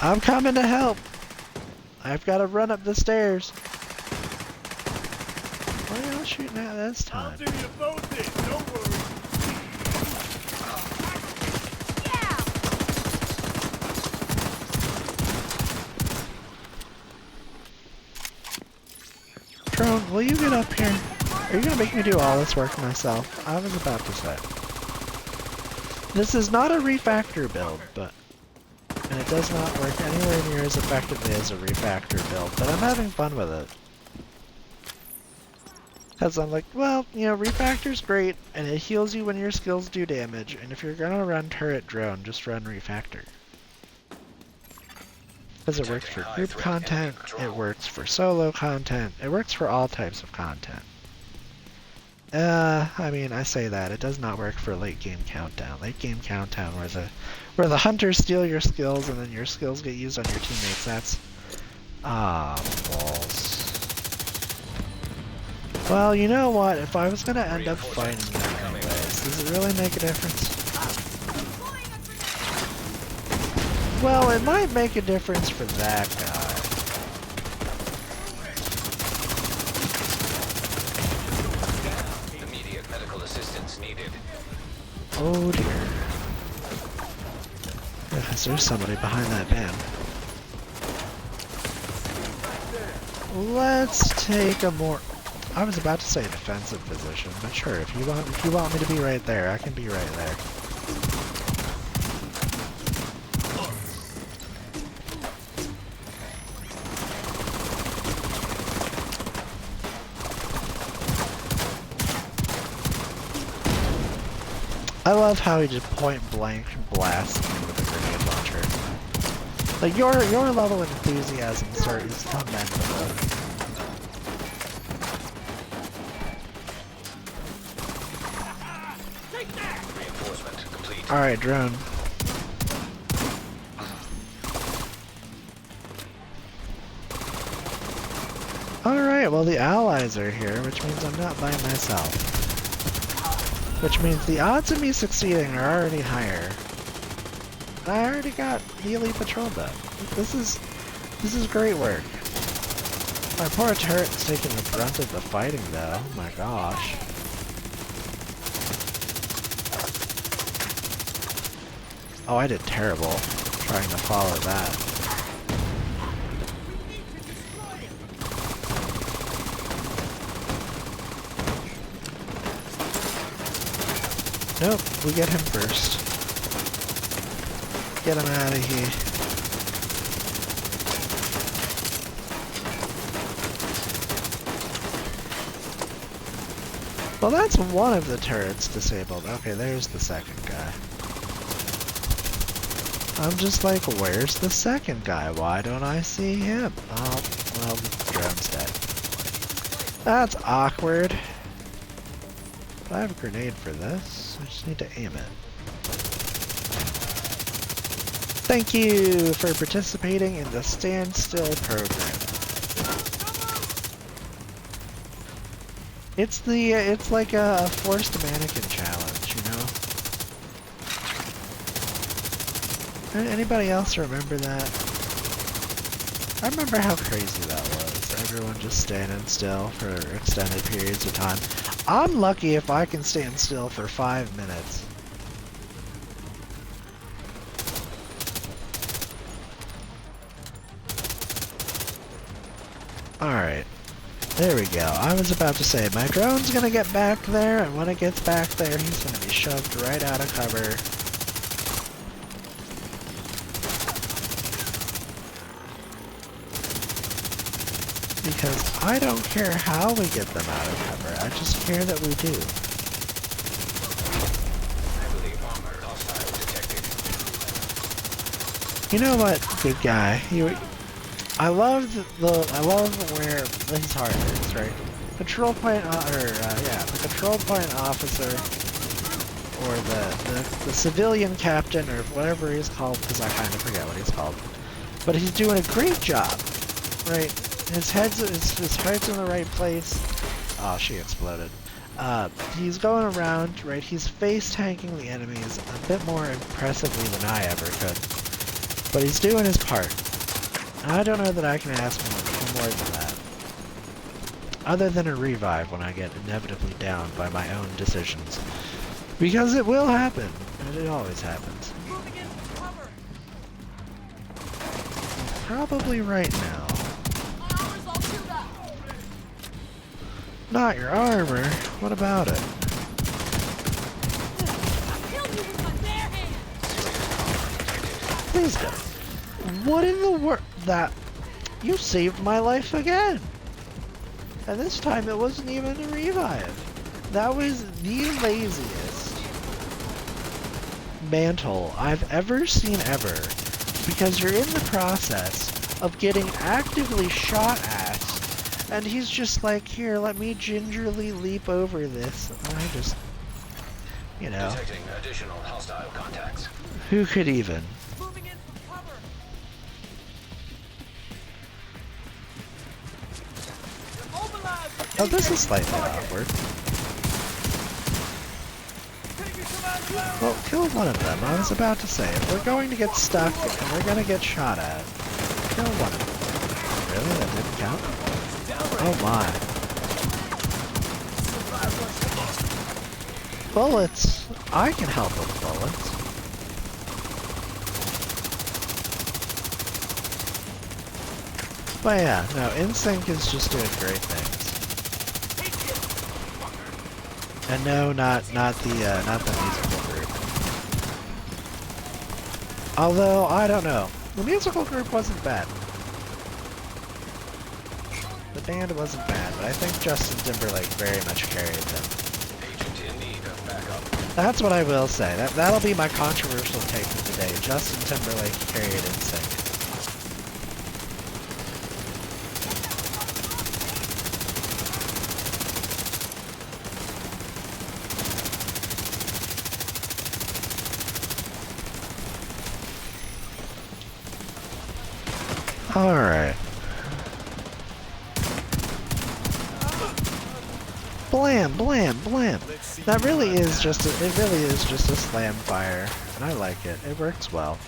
I'm coming to help! I've got to run up the stairs. Why are y'all shooting at this time? I'll do you both in, don't worry. Drone, will you get up here? Are you gonna make me do all this work myself? I was about to say. This is not a refactor build, and it does not work anywhere near as effectively as a refactor build, but I'm having fun with it. Because I'm like, well, refactor's great, and it heals you when your skills do damage, and if you're gonna run turret drone, just run refactor. Because it works for group content, it works for solo content, it works for all types of content. I mean, I say that, it does not work for late game countdown. Late game countdown where the hunters steal your skills and then your skills get used on your teammates, that's... balls. Well, you know what, if I was gonna end up fighting you anyways, does it really make a difference? Well, it might make a difference for that guy. Immediate medical assistance needed. Oh dear. Yes, there's somebody behind that van. Let's take a more... I was about to say defensive position, but sure, if you want me to be right there, I can be right there. I love how he just point blank blasts me with a grenade launcher. Like your level of enthusiasm is commendable. Reinforcement complete. Alright, drone. Alright, well the allies are here, which means I'm not by myself. Which means the odds of me succeeding are already higher. I already got the elite patrol done. This is great work. My poor turret's taking the brunt of the fighting though. Oh my gosh. Oh, I did terrible trying to follow that. Nope, we get him first. Get him out of here. Well, that's one of the turrets disabled. Okay, there's the second guy. I'm just like, where's the second guy? Why don't I see him? Oh, well, the drone's dead. That's awkward. But I have a grenade for this. I just need to aim it. Thank you for participating in the standstill program. It's like a forced mannequin challenge, you know? Anybody else remember that? I remember how crazy that was. Everyone just standing still for extended periods of time. I'm lucky if I can stand still for 5 minutes. Alright. There we go. I was about to say, my drone's gonna get back there, and when it gets back there, he's gonna be shoved right out of cover. Because I don't care how we get them out of cover, I just care that we do. You know what, good guy, I love where his heart is, right? Control point, the control point officer, or the civilian captain, or whatever he's called, because I kind of forget what he's called. But he's doing a great job, right? His head's in the right place. Oh, she exploded. He's going around, right? He's face tanking the enemies a bit more impressively than I ever could. But he's doing his part. I don't know that I can ask for more than that. Other than a revive when I get inevitably down by my own decisions. Because it will happen, and it always happens. Probably right now. Not your armor. What about it? Please don't. What in the world? That... You saved my life again! And this time it wasn't even a revive. That was the laziest mantle I've ever seen ever. Because you're in the process of getting actively shot at, and he's just like, here, let me gingerly leap over this. And I just... You know. Detecting additional hostile contacts. Who could even? Oh, this is slightly awkward. Well, kill one of them. I was about to say, if we're going to get stuck and we're going to get shot at, kill one of them. Really? That didn't count? Oh my. Bullets! I can help with bullets. But yeah, no, InSync is just doing great things. And no, not the musical group. Although, I don't know. The musical group wasn't bad. The band wasn't bad, but I think Justin Timberlake very much carried them. Agent in need of backup. That's what I will say. That'll be my controversial take of the day. Justin Timberlake carried InSync. Alright. blam, blam, blam. Let's see That you really run is now. just it really is just a slam fire, and I like it. It works well.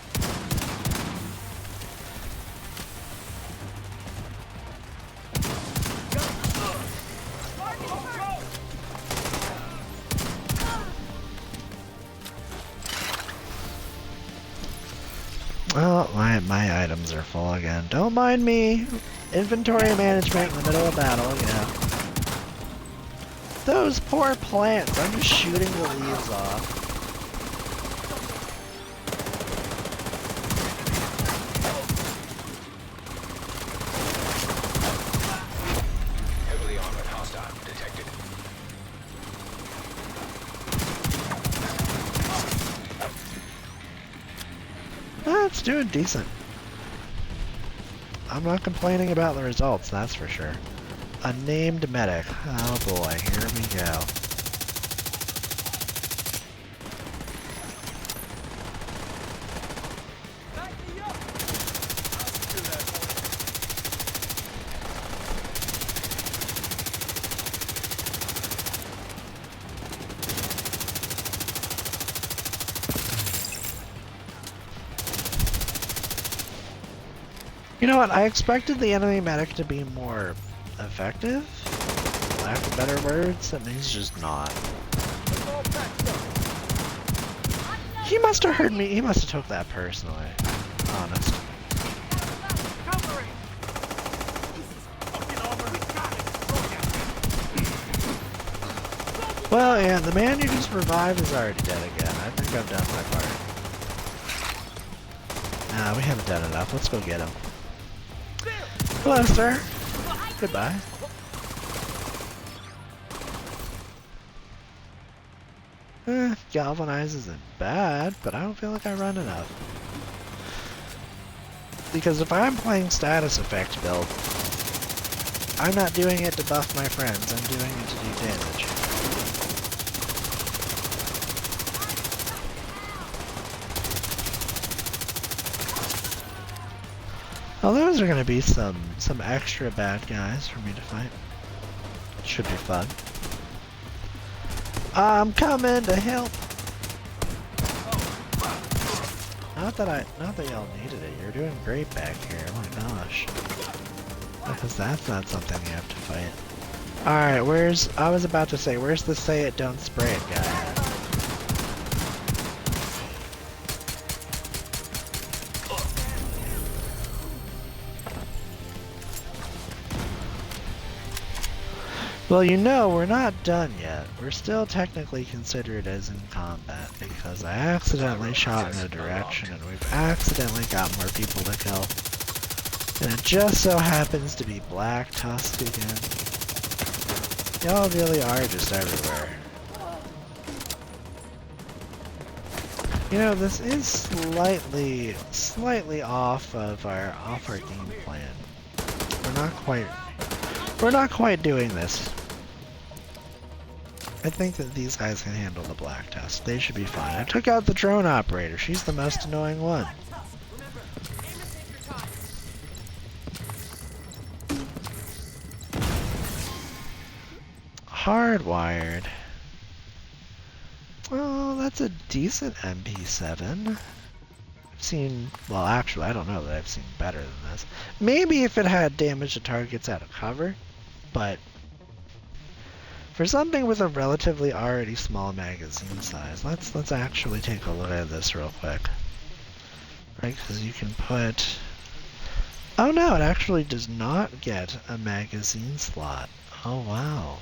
Oh, my items are full again. Don't mind me. Inventory management in the middle of battle, yeah. Those poor plants. I'm just shooting the leaves off. Heavily armored hostile detected. It's doing decent. I'm not complaining about the results, that's for sure. A named medic. Oh boy, here we go. You know what? I expected the enemy medic to be more effective. For lack of better words, and he's just not. He must have heard me. He must have took that personally. Honest. Well, yeah, the man you just revived is already dead again. I think I've done my part. Nah, we haven't done enough. Let's go get him. Hello, sir. Goodbye. Galvanize isn't bad, but I don't feel like I run enough. Because if I'm playing status effect build, I'm not doing it to buff my friends, I'm doing it to do damage. Well, those are gonna be some extra bad guys for me to fight. Should be fun. I'm coming to help. Not that y'all needed it. You're doing great back here. Oh my gosh. Because that's not something you have to fight. Alright, I was about to say, where's the say it, don't spray it guy at? Well, you know, we're not done yet. We're still technically considered as in combat because I accidentally shot in a direction and we've accidentally got more people to kill. And it just so happens to be Black Tusk again. Y'all really are just everywhere. You know, this is slightly off our game plan. We're not quite doing this. I think that these guys can handle the Black Tusk. They should be fine. I took out the drone operator. She's the most annoying one. Hardwired. Well, that's a decent MP7. Well, actually, I don't know that I've seen better than this. Maybe if it had damage to targets out of cover, but for something with a relatively already small magazine size, let's actually take a look at this real quick. Right, because you can put... Oh no, it actually does not get a magazine slot. Oh wow.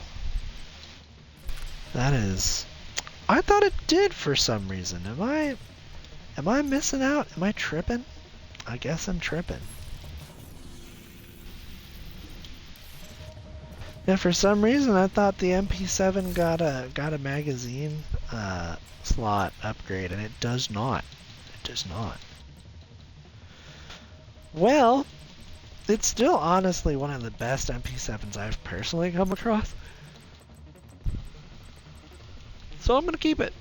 That is... I thought it did for some reason. Am I missing out? Am I tripping? I guess I'm tripping. Yeah, for some reason I thought the MP7 got a magazine slot upgrade, and it does not. It does not. Well, it's still honestly one of the best MP7s I've personally come across. So I'm gonna keep it.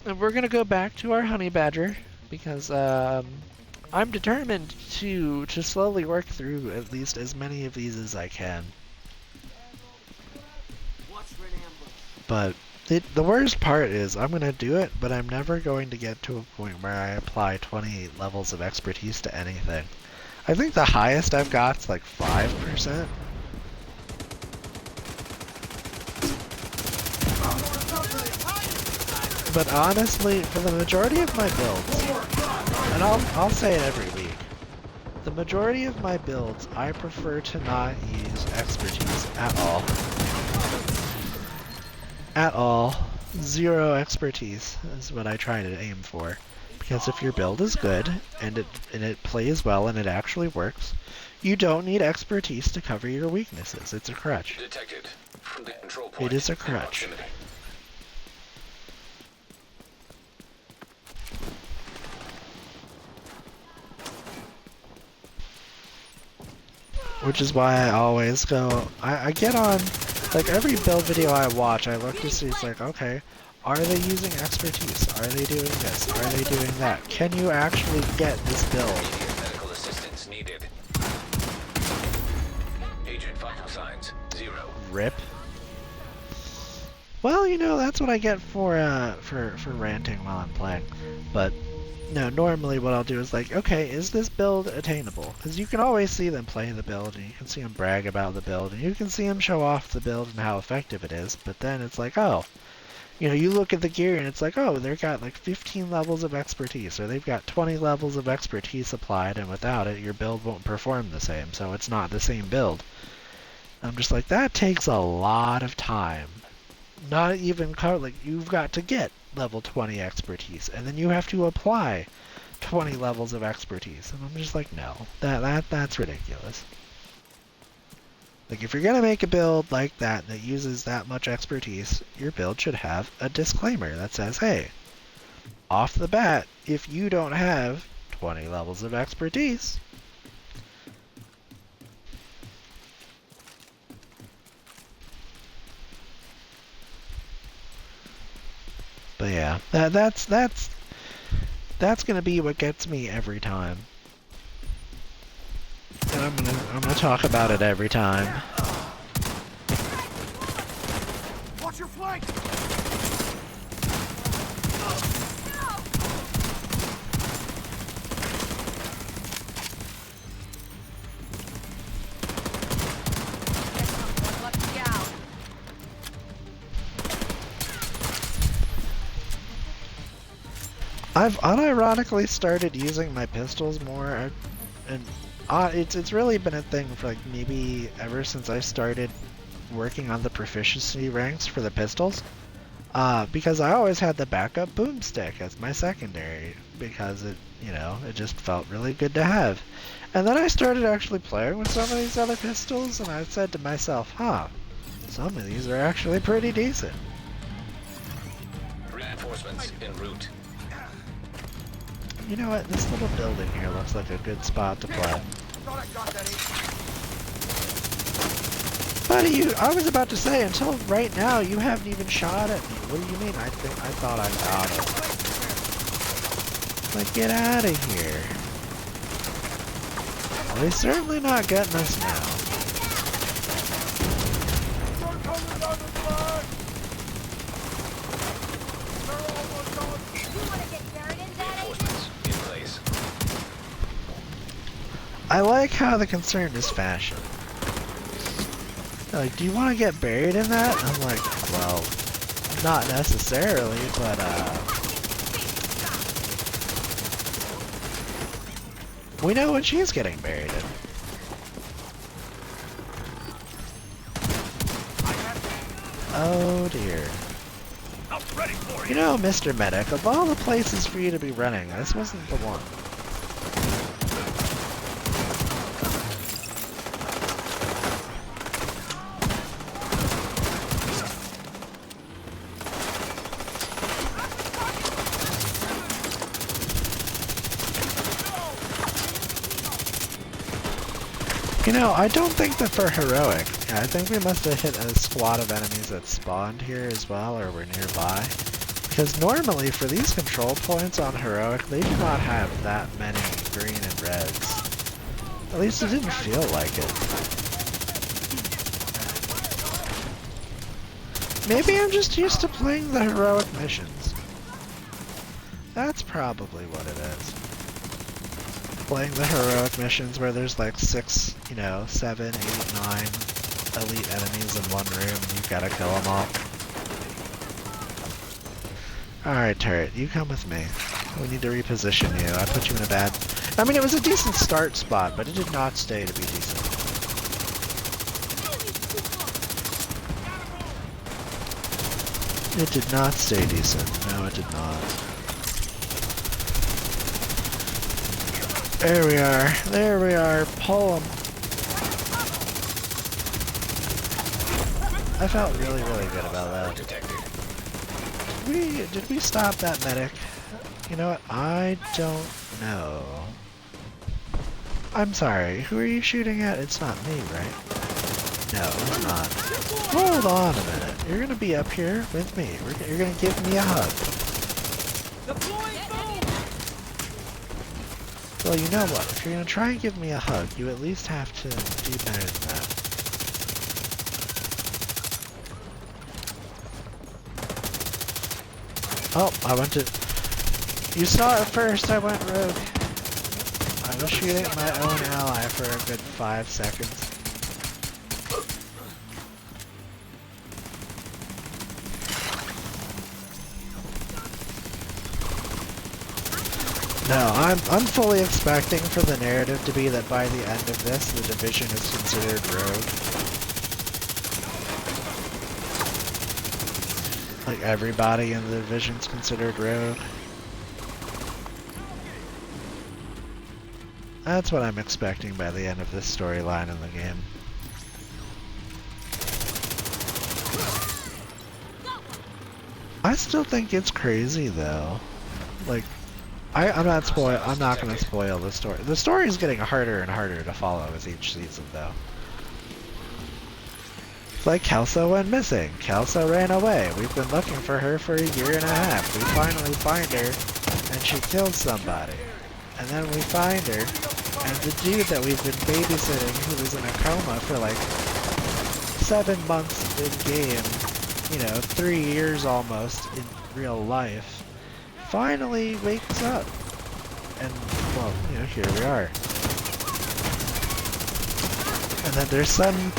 And we're gonna go back to our honey badger because I'm determined to slowly work through at least as many of these as I can. But the worst part is I'm going to do it, but I'm never going to get to a point where I apply 28 levels of expertise to anything. I think the highest I've got is like 5%. But honestly, for the majority of my builds, and I'll say it every week, the majority of my builds, I prefer to not use expertise at all. At all. 0 expertise is what I try to aim for. Because if your build is good, and it plays well and it actually works, you don't need expertise to cover your weaknesses. It's a crutch. Detected. From the control point It is a in crutch. proximity. Which is why I always go, I get on, like every build video I watch, I look to see, it's like, okay, are they using expertise? Are they doing this? Are they doing that? Can you actually get this build? Immediate medical assistance needed. Agent vital signs 0. Rip. Well, you know, that's what I get for ranting while I'm playing. But no, normally what I'll do is like, okay, is this build attainable? Because you can always see them play the build, and you can see them brag about the build, and you can see them show off the build and how effective it is, but then it's like, oh, you know, you look at the gear and it's like, oh, they've got like 15 levels of expertise, or they've got 20 levels of expertise applied, and without it, your build won't perform the same, so it's not the same build. I'm just like, that takes a lot of time. Not even, like, you've got to get level 20 expertise, and then you have to apply 20 levels of expertise. And I'm just like, no, that's ridiculous. Like, if you're gonna make a build like that uses that much expertise, your build should have a disclaimer that says, hey, off the bat, if you don't have 20 levels of expertise, but yeah, that's gonna be what gets me every time. And I'm gonna talk about it every time. Watch your flank! I've unironically started using my pistols more, and it's really been a thing for like maybe ever since I started working on the proficiency ranks for the pistols. Because I always had the backup boomstick as my secondary, because it just felt really good to have. And then I started actually playing with some of these other pistols, and I said to myself, huh, some of these are actually pretty decent. Reinforcements en route. You know what? This little building here looks like a good spot to play. Buddy, I was about to say, until right now, you haven't even shot at me. What do you mean? I thought I got it. Like, get out of here. Well, he's certainly not getting us now. I like how the concern is fashion. They're like, do you want to get buried in that? I'm like, well, not necessarily, but we know what she's getting buried in. Oh dear. You know, Mr. Medic, of all the places for you to be running, this wasn't the one. You know, I don't think that for heroic, I think we must have hit a squad of enemies that spawned here as well, or were nearby. Because normally for these control points on heroic, they do not have that many green and reds. At least it didn't feel like it. Maybe I'm just used to playing the heroic missions. That's probably what it is. Playing the heroic missions where there's like 6, 7, 8, 9 elite enemies in one room and you've gotta kill them all. Alright, turret, you come with me. We need to reposition you. I put you in a bad... I mean, it was a decent start spot, but it did not stay to be decent. It did not stay decent. No, it did not. There we are. There we are. Pull him. I felt really, really good about that. Detected. Did we stop that medic? You know what? I don't know. I'm sorry. Who are you shooting at? It's not me, right? No, it's not. Hold on a minute. You're gonna be up here with me. You're gonna give me a hug. Well, you know what? If you're gonna try and give me a hug, you at least have to do better than that. Oh, I went to... You saw it first, I went rogue. I was shooting at my own ally for a good 5 seconds. No, I'm fully expecting for the narrative to be that by the end of this, the division is considered rogue. Like everybody in the division's considered rogue. That's what I'm expecting by the end of this storyline in the game. I still think it's crazy though. Like, I'm not gonna spoil the story. The story is getting harder and harder to follow with each season though. It's like Kelso went missing. Kelso ran away. We've been looking for her for a year and a half. We finally find her and she killed somebody. And then we find her and the dude that we've been babysitting who was in a coma for like 7 months in game, 3 years almost in real life, finally wakes up. And, well, here we are. And then there's some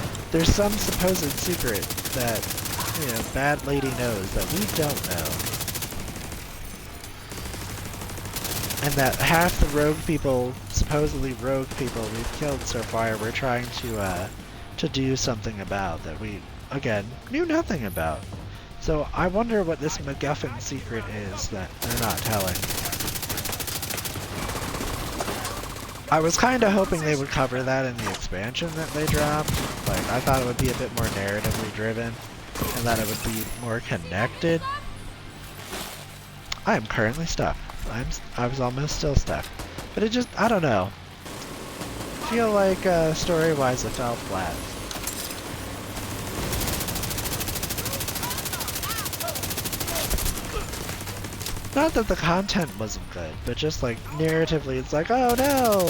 supposed secret that, Bad Lady knows that we don't know. And that half the supposedly rogue people we've killed so far, we're trying to do something about that we, again, knew nothing about. So I wonder what this MacGuffin secret is that they're not telling. I was kind of hoping they would cover that in the expansion that they dropped. Like, I thought it would be a bit more narratively driven, and that it would be more connected. I am currently stuck. I was almost still stuck. But it just, I don't know. I feel like story-wise it fell flat. Not that the content wasn't good, but just like narratively it's like, oh no,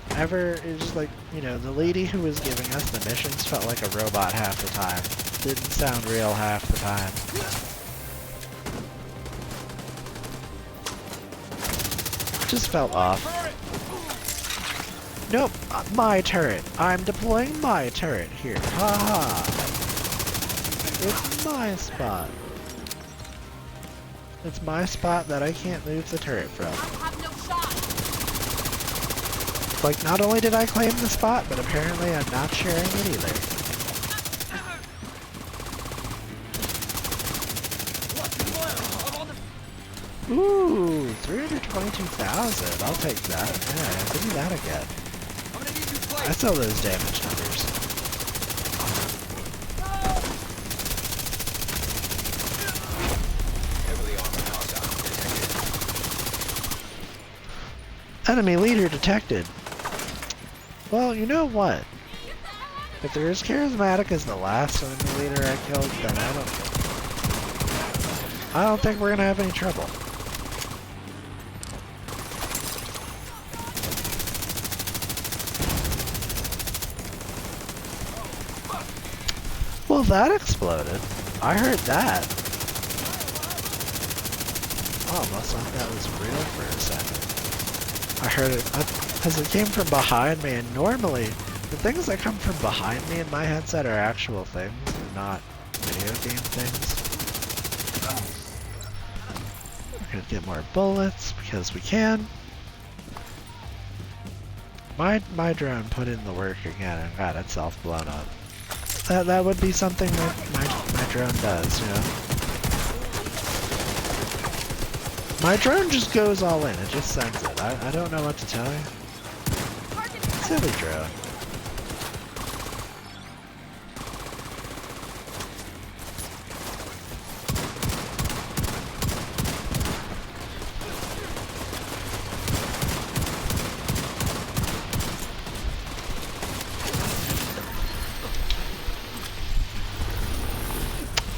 it's just like, the lady who was giving us the missions felt like a robot half the time. Didn't sound real half the time. Just felt off. Nope, my turret. I'm deploying my turret here. Haha. It's my spot. It's my spot that I can't move the turret from. Like, not only did I claim the spot, but apparently I'm not sharing it either. Ooh, 322,000. I'll take that. Yeah, give me that again. I saw those damage numbers. Enemy leader detected. Well, you know what? If they're as charismatic as the last enemy leader I killed, then I don't think we're gonna have any trouble. Well, that exploded. I heard that. I almost thought that was real for a second. I heard it because it came from behind me, and normally the things that come from behind me in my headset are actual things, and not video game things. We're gonna get more bullets because we can. My drone put in the work again and got itself blown up. That would be something that my drone does, you know. My drone just goes all in. It just sends it. I don't know what to tell you. Silly drone.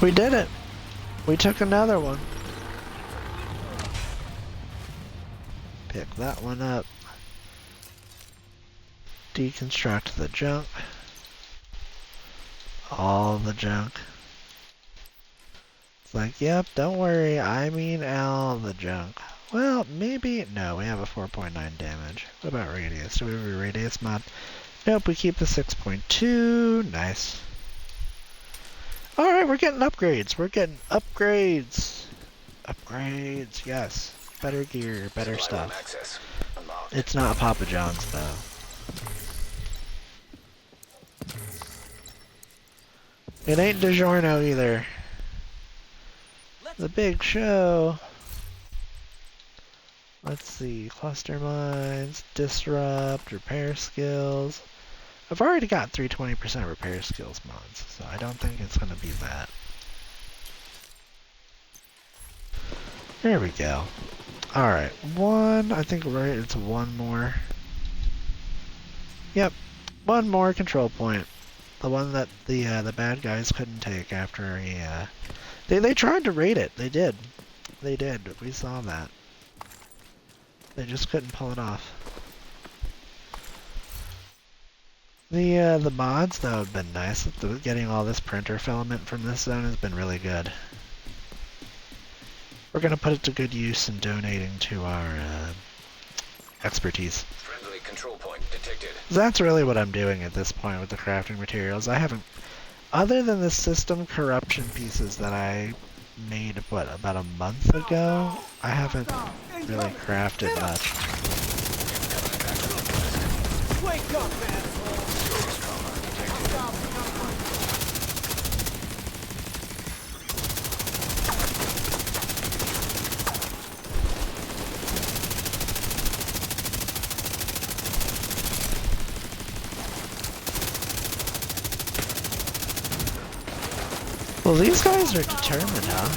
We did it. We took another one. Pick that one up. Deconstruct the junk. All the junk. It's like, yep, don't worry, I mean all the junk. Well, maybe, no, we have a 4.9 damage. What about radius? Do we have a radius mod? Nope, we keep the 6.2, nice. Alright, we're getting upgrades, upgrades, yes. Better gear, better stuff. It's not Papa John's though. It ain't DiGiorno either. The big show. Let's see, cluster mines, disrupt, repair skills. I've already got 320% repair skills mods, so I don't think it's gonna be that. There we go. Alright, I think it's one more. Yep, one more control point. The one that the bad guys couldn't take after they tried to raid it. They did. We saw that. They just couldn't pull it off. The mods though have been nice. Getting all this printer filament from this zone has been really good. We're gonna put it to good use in donating to our expertise. Friendly control point detected. That's really what I'm doing at this point with the crafting materials. I haven't, other than the system corruption pieces that I made, what, about a month ago? I haven't really crafted much. Wake up, asshole! Well, these guys are determined, huh?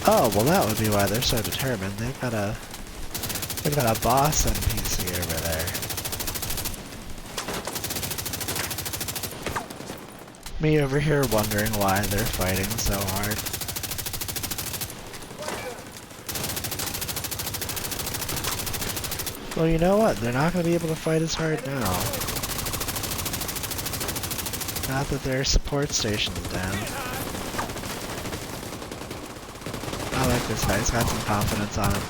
Oh, well that would be why they're so determined. They've got a boss NPC over there. Me over here wondering why they're fighting so hard. Well, you know what? They're not going to be able to fight as hard now. Not that their support station's down. I like this guy. He's got some confidence on him.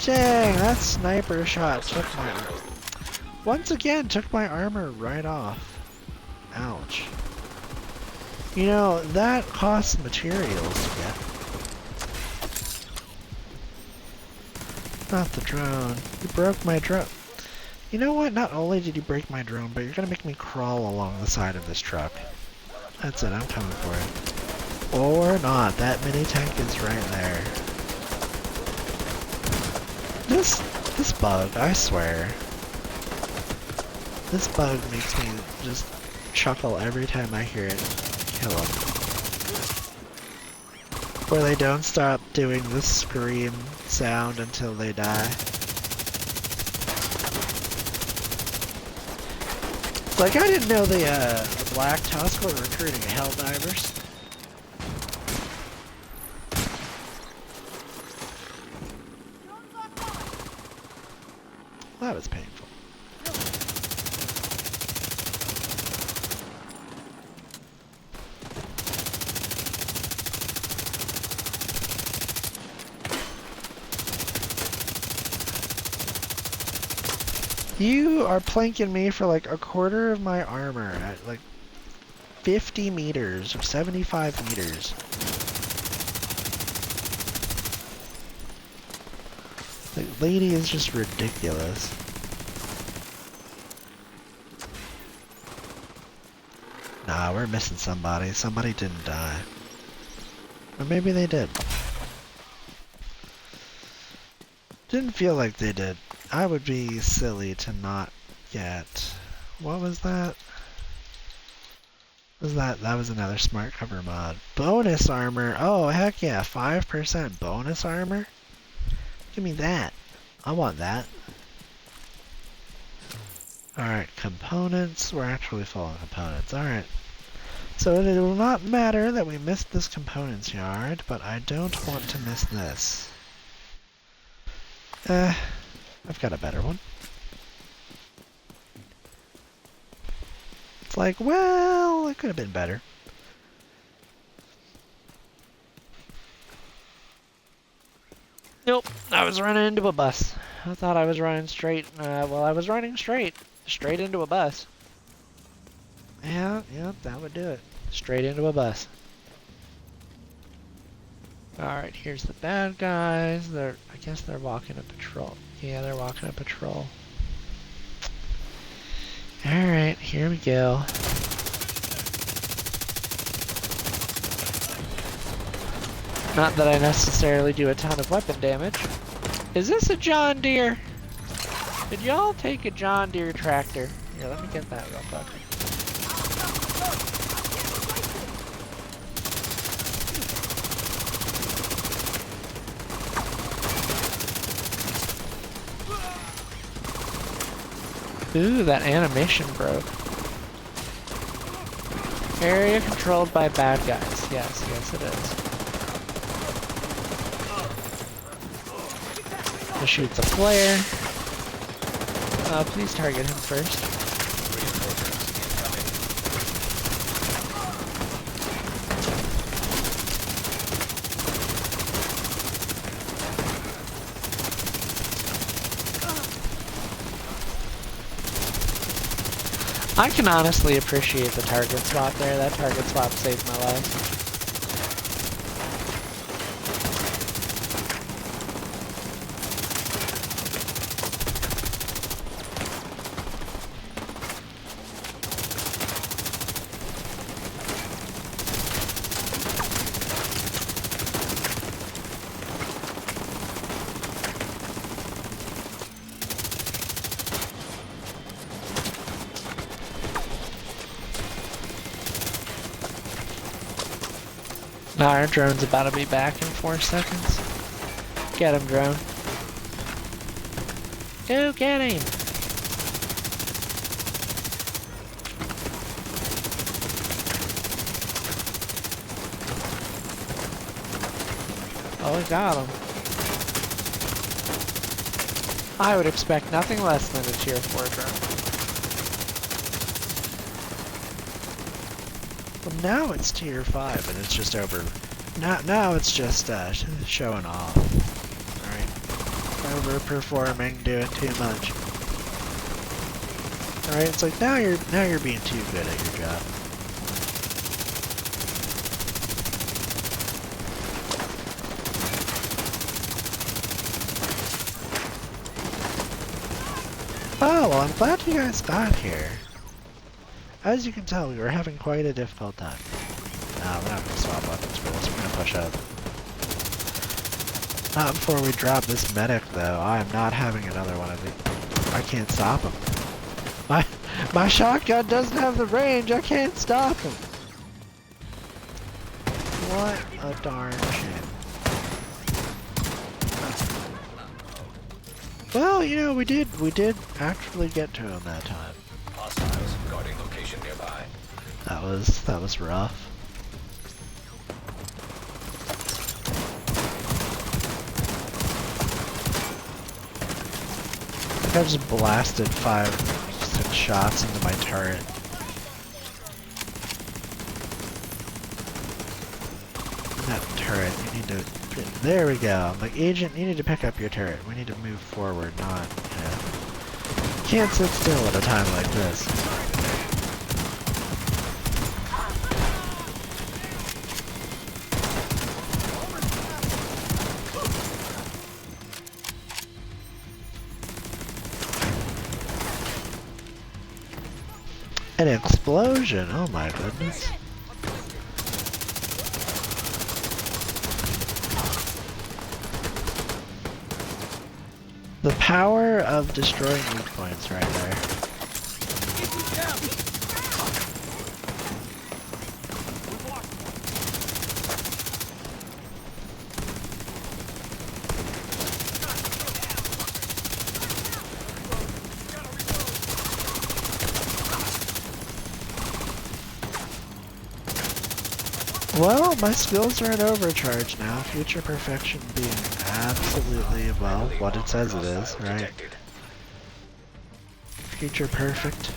Dang, that sniper shot took once again, took my armor right off. Ouch. You know, that costs materials to get. Not the drone. You broke my drone. You know what? Not only did you break my drone, but you're gonna make me crawl along the side of this truck. That's it, I'm coming for it. Or not. That mini tank is right there. This bug, I swear. This bug makes me just chuckle every time I hear it. Kill them. Where they don't stop doing the scream sound until they die. It's like I didn't know the Black Tusk were recruiting Helldivers. That was painful. You are planking me for like a quarter of my armor at like 50 meters or 75 meters. The lady is just ridiculous. Nah, we're missing somebody. Somebody didn't die. Or maybe they did. Didn't feel like they did. I would be silly to not get... What was that? That was another smart cover mod. Bonus armor. Oh, heck yeah. 5% bonus armor? Give me that. I want that. Alright, components. We're actually full on components. Alright. So it will not matter that we missed this components yard, but I don't want to miss this. I've got a better one. It's like, well, it could have been better. Nope, I was running into a bus. I thought I was running straight, well, I was running straight into a bus. Yeah, that would do it. Straight into a bus. Alright, here's the bad guys. I guess they're walking a patrol. Yeah, they're walking a patrol. Alright, here we go. Not that I necessarily do a ton of weapon damage. Is this a John Deere? Did y'all take a John Deere tractor? Here, let me get that real quick. Ooh, that animation broke. Area controlled by bad guys. Yes, it is. He shoots a flare. Please target him first. I can honestly appreciate the target swap there. That target swap saved my life. Now our drone's about to be back in 4 seconds. Get him, drone. Go get him! Oh, we got him. I would expect nothing less than a tier 4 drone. Well, now it's tier 5 and it's just over. Now it's just showing off. Alright. Overperforming, doing too much. Alright, it's like now you're being too good at your job. Oh, well, I'm glad you guys got here. As you can tell, we were having quite a difficult time. Nah, we're not going to swap weapons for this. We're going to push up. Not before we drop this medic, though. I am not having another one of these. I can't stop him. My shotgun doesn't have the range. I can't stop him. What a darn shame. Well, you know, we did actually get to him that time. Hostiles guarding That was rough. I think I just blasted 6 shots into my turret. That turret, you need to... There we go. I'm like, Agent, you need to pick up your turret. We need to move forward, not... You can't sit still at a time like this. An explosion! Oh my goodness. The power of destroying weak points right there. Well, my skills are in overcharge now. Future perfection being absolutely, well, what it says it is, right? Future perfect.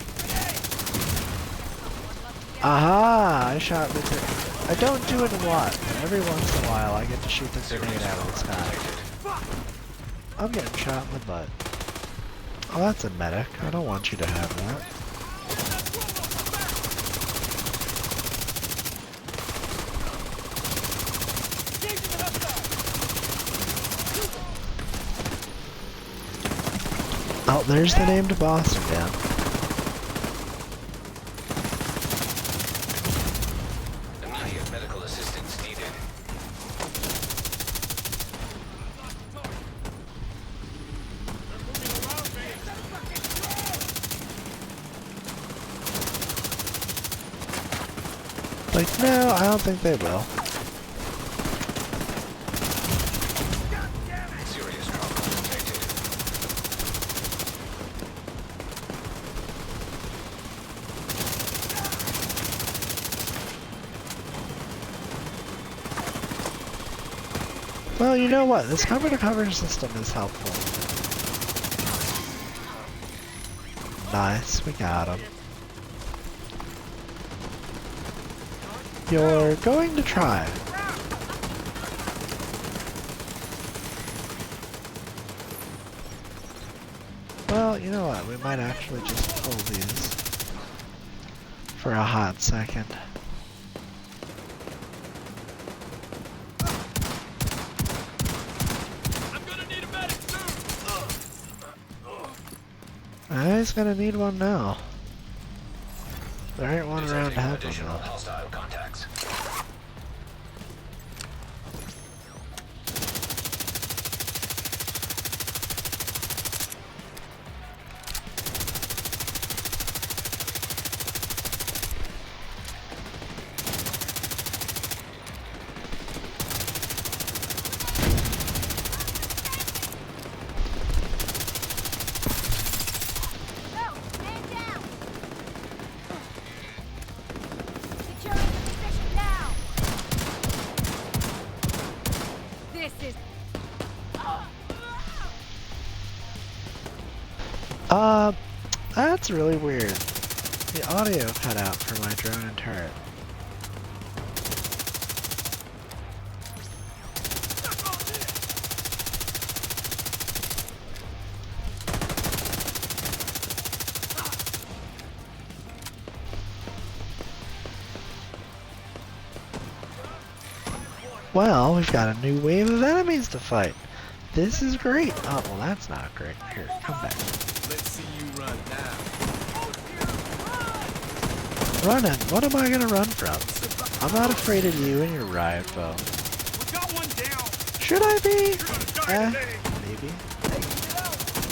Aha! I shot the grenade. I don't do it a lot, but every once in a while I get to shoot the grenade out of the sky. I'm getting shot in the butt. Oh, that's a medic. I don't want you to have that. Oh, there's the named boss again. Immediate medical assistance needed. Like, no, I don't think they will. Serious trauma detected. Well, you know what? This cover-to-cover system is helpful. Nice, we got him. You're going to try. Well, you know what? We might actually just pull these for a hot second. He's gonna need one now. There ain't one around to help him Additional though. hostile contacts. That's really weird. The audio cut out for my drone and turret. Well, we've got a new wave of enemies to fight. This is great. Oh, well, that's not great. Here, come back. Let's see you run now. Running? What am I gonna run from? I'm not afraid of you and your riot foe. We got one down. Should I be? Maybe. Maybe.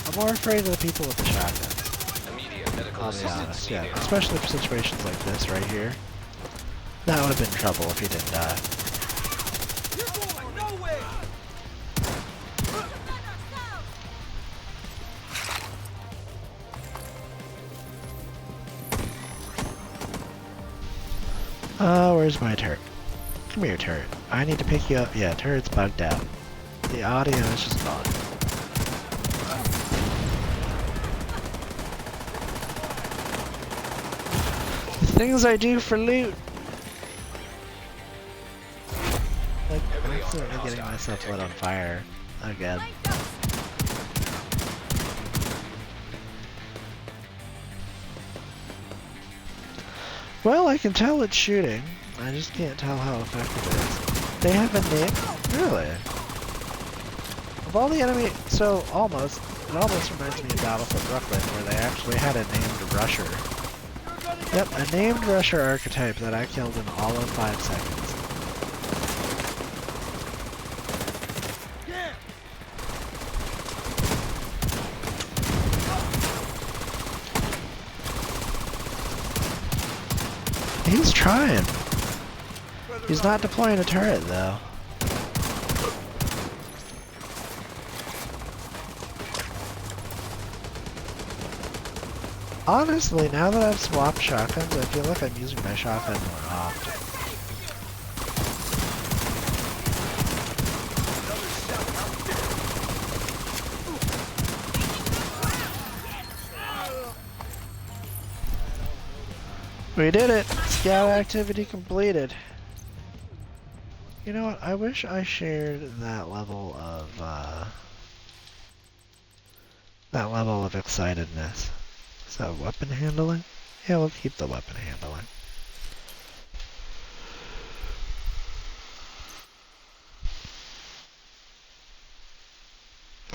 I'm more afraid of the people with the shotguns. Immediate medical I'll be assistance honest, yeah. needed. Especially for situations like this right here. That would have been trouble if he didn't die. You're going nowhere. Where's my turret? Come here, turret. I need to pick you up. Yeah, turret's bugged out. The audio is just gone. The things I do for loot. Like, I'm accidentally getting myself lit on fire again. Well, I can tell it's shooting. I just can't tell how effective it is. They have a name? Really? Of all the enemy, so it almost reminds me of Battlefield Brooklyn, where they actually had a named rusher. Yep, a named rusher archetype that I killed in all of 5 seconds. He's trying. He's not deploying a turret, though. Honestly, now that I've swapped shotguns, I feel like I'm using my shotgun more often. We did it! Scout activity completed. You know what? I wish I shared that level of excitedness. So weapon handling? Yeah, we'll keep the weapon handling.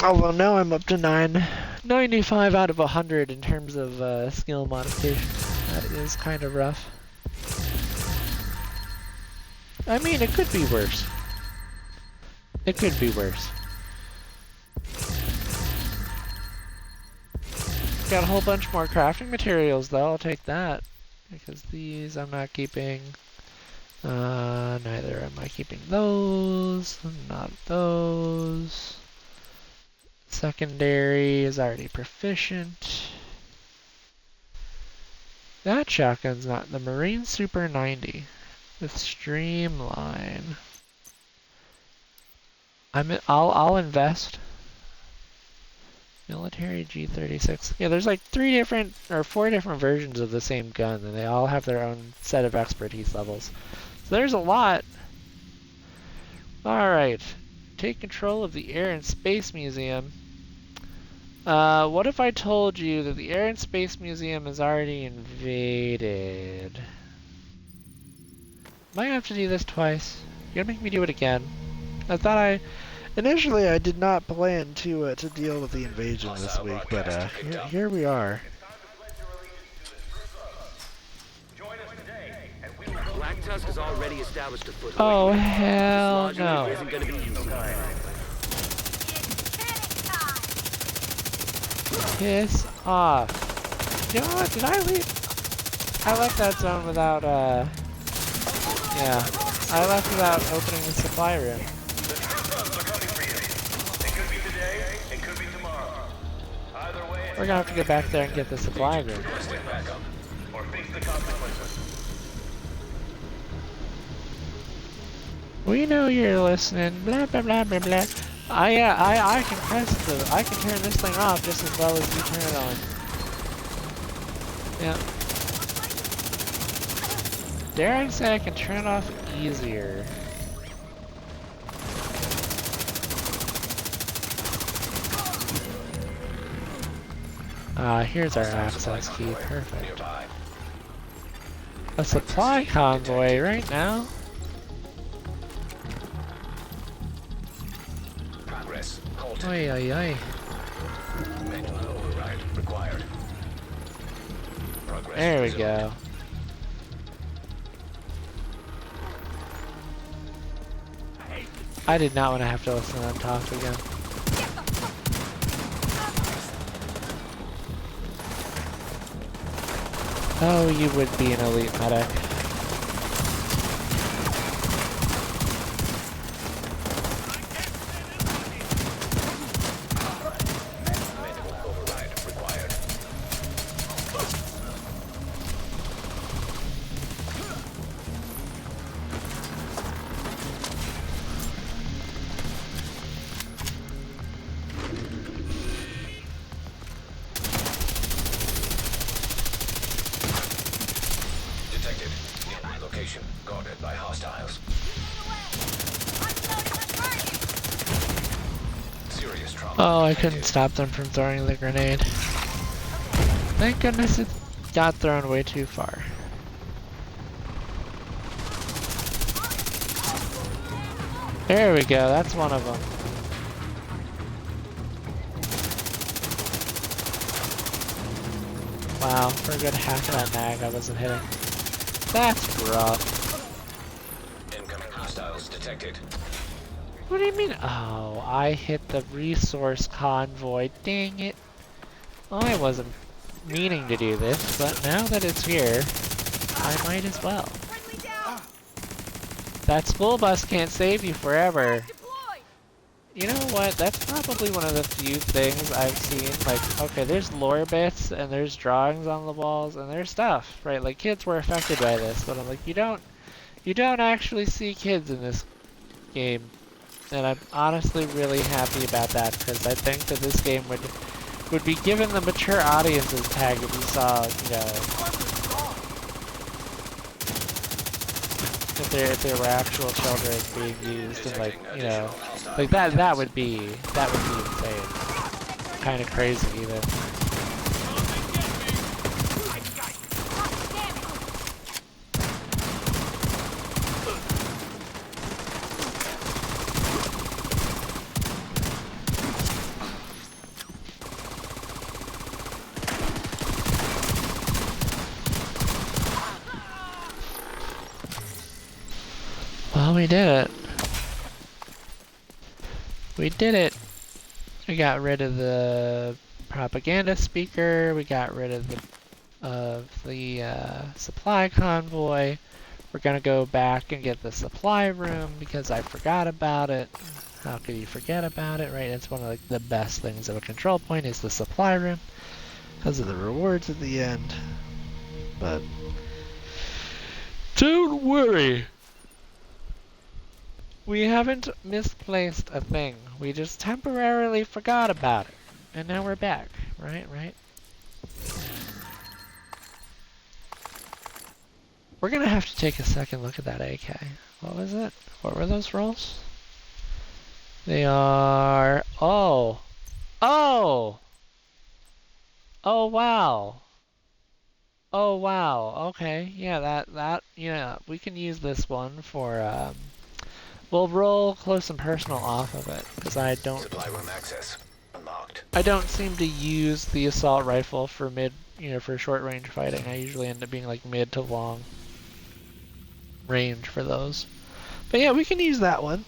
Although now I'm up to 95 out of 100 in terms of skill modification. That is kind of rough. I mean, it could be worse. It could be worse. Got a whole bunch more crafting materials though, I'll take that. Because these I'm not keeping. Neither am I keeping those. Not those. Secondary is already proficient. That shotgun's not. The Marine Super 90 with Streamline. I'll invest. Military G36. Yeah, there's like 4 different versions of the same gun, and they all have their own set of expertise levels. So there's a lot. Alright. Take control of the Air and Space Museum. What if I told you that the Air and Space Museum is already invaded? Might have to do this twice. You're gonna make me do it again. Initially, I did not plan to deal with the invasion this week, but here we are. Black Tusk has already established a foothold. Oh hell no! Isn't going to be easy. Piss off! You know what? Did I leave? I left that zone without yeah. I left without opening the supply room. We're gonna have to get back there and get the supply room. We know you're listening. Blah blah blah blah blah. I can turn this thing off just as well as you turn it on. Yeah. Dare I say I can turn it off easier. Here's our access key. Perfect. A supply convoy right now? Progress. Halted. Oi, oi, oi. Manual override required. Progress There we resumed. go. I did not want to have to listen to them talk again. Oh, you would be an elite medic. Manual override required. detected. Nearby location guarded by hostiles. Serious trauma. Oh, I detected. couldn't stop them from throwing the grenade. Thank goodness it got thrown way too far. There we go, that's one of them. Wow, for a good half of that mag I wasn't hitting. That's rough. Incoming hostiles detected. What do you mean? Oh, I hit the resource convoy. Dang it. Well, I wasn't meaning to do this, but now that it's here, I might as well. That school bus can't save you forever. You know what? That's probably one of the few things I've seen. Like, okay, there's lore bits and there's drawings on the walls and there's stuff, right? Like kids were affected by this, but I'm like, you don't actually see kids in this game, and I'm honestly really happy about that because I think that this game would be given the mature audiences tag if you saw, you know, if there were actual children being used and like, you know, like that would be insane. Kind of crazy even. Well, we did it. We did it. We got rid of the propaganda speaker. We got rid of the supply convoy. We're gonna go back and get the supply room because I forgot about it. How could you forget about it, right? It's one of the best things of a control point is the supply room because of the rewards at the end. But don't worry. We haven't misplaced a thing. We just temporarily forgot about it. And now we're back. Right? We're gonna have to take a second look at that AK. What was it? What were those rolls? They are... Oh! Oh! Oh, wow! Oh, wow. Okay. Yeah, yeah, we can use this one for, we'll roll close and personal off of it, because Supply room access unlocked. I don't seem to use the assault rifle for for short range fighting. I usually end up being like mid to long range for those. But yeah, we can use that one.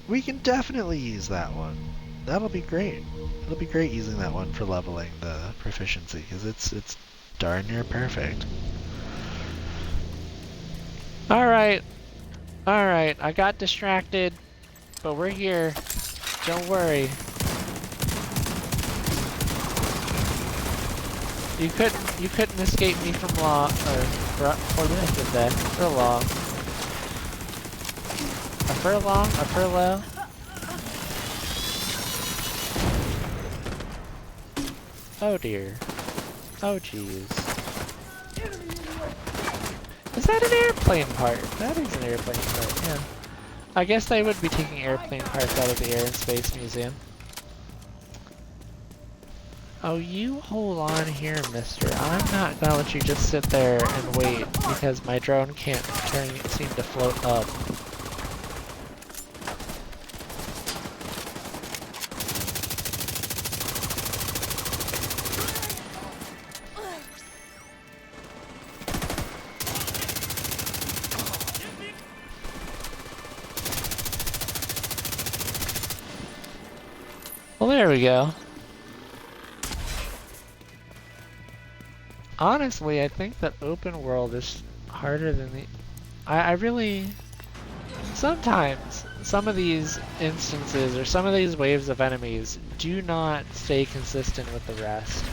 We can definitely use that one. That'll be great. It'll be great using that one for leveling the proficiency, because it's darn near perfect. Alright, I got distracted, but we're here. Don't worry. You couldn't escape me from long, or for long. A furlong? A furlough? Oh dear. Oh jeez. Is that an airplane part? That is an airplane part, yeah. I guess they would be taking airplane parts out of the Air and Space Museum. Oh, you hold on here, mister. I'm not gonna let you just sit there and wait because my drone can't seem to float up. Well, there we go. Honestly, I think that open world is harder than the... I really... Sometimes, some of these instances, or some of these waves of enemies, do not stay consistent with the rest.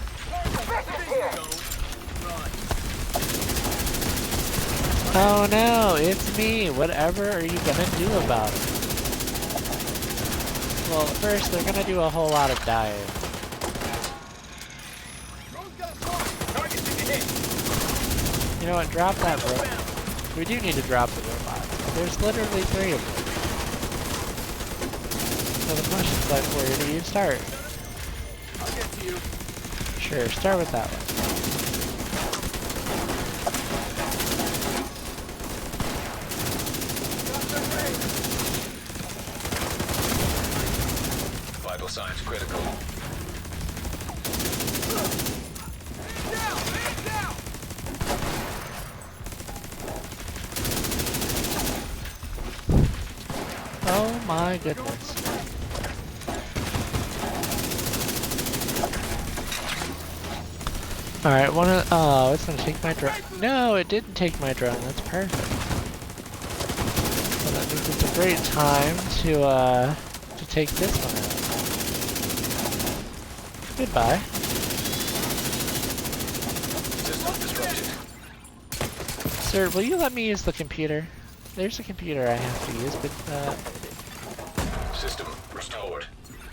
Oh no, it's me! Whatever are you gonna do about it? Well, first, they're gonna do a whole lot of dying. You know what? Drop that robot. We do need to drop the robots. There's literally 3 of them. So the question's like, where do you start? I'll get to you. Sure, start with that one. Vital signs critical. Down! Man down! Oh my goodness. Alright, oh, it's gonna take my drone. No, it didn't take my drone. That's perfect. So that means it's a great time to take this one out. Goodbye. System disrupted. Sir, will you let me use the computer? There's a computer I have to use, but System restored.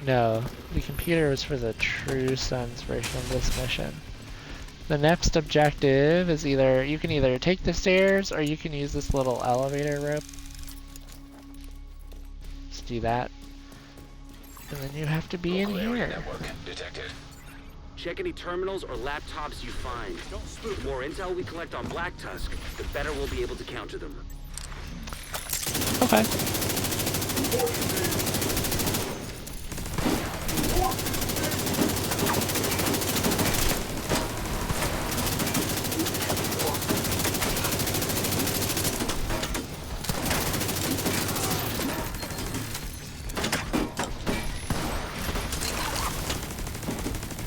no. The computer was for the True Sons version of this mission. The next objective is you can either take the stairs or you can use this little elevator rope. Let's do that. And then you have to be in Local area here. network detected. Check any terminals or laptops you find. The more intel we collect on Black Tusk, the better we'll be able to counter them. Okay.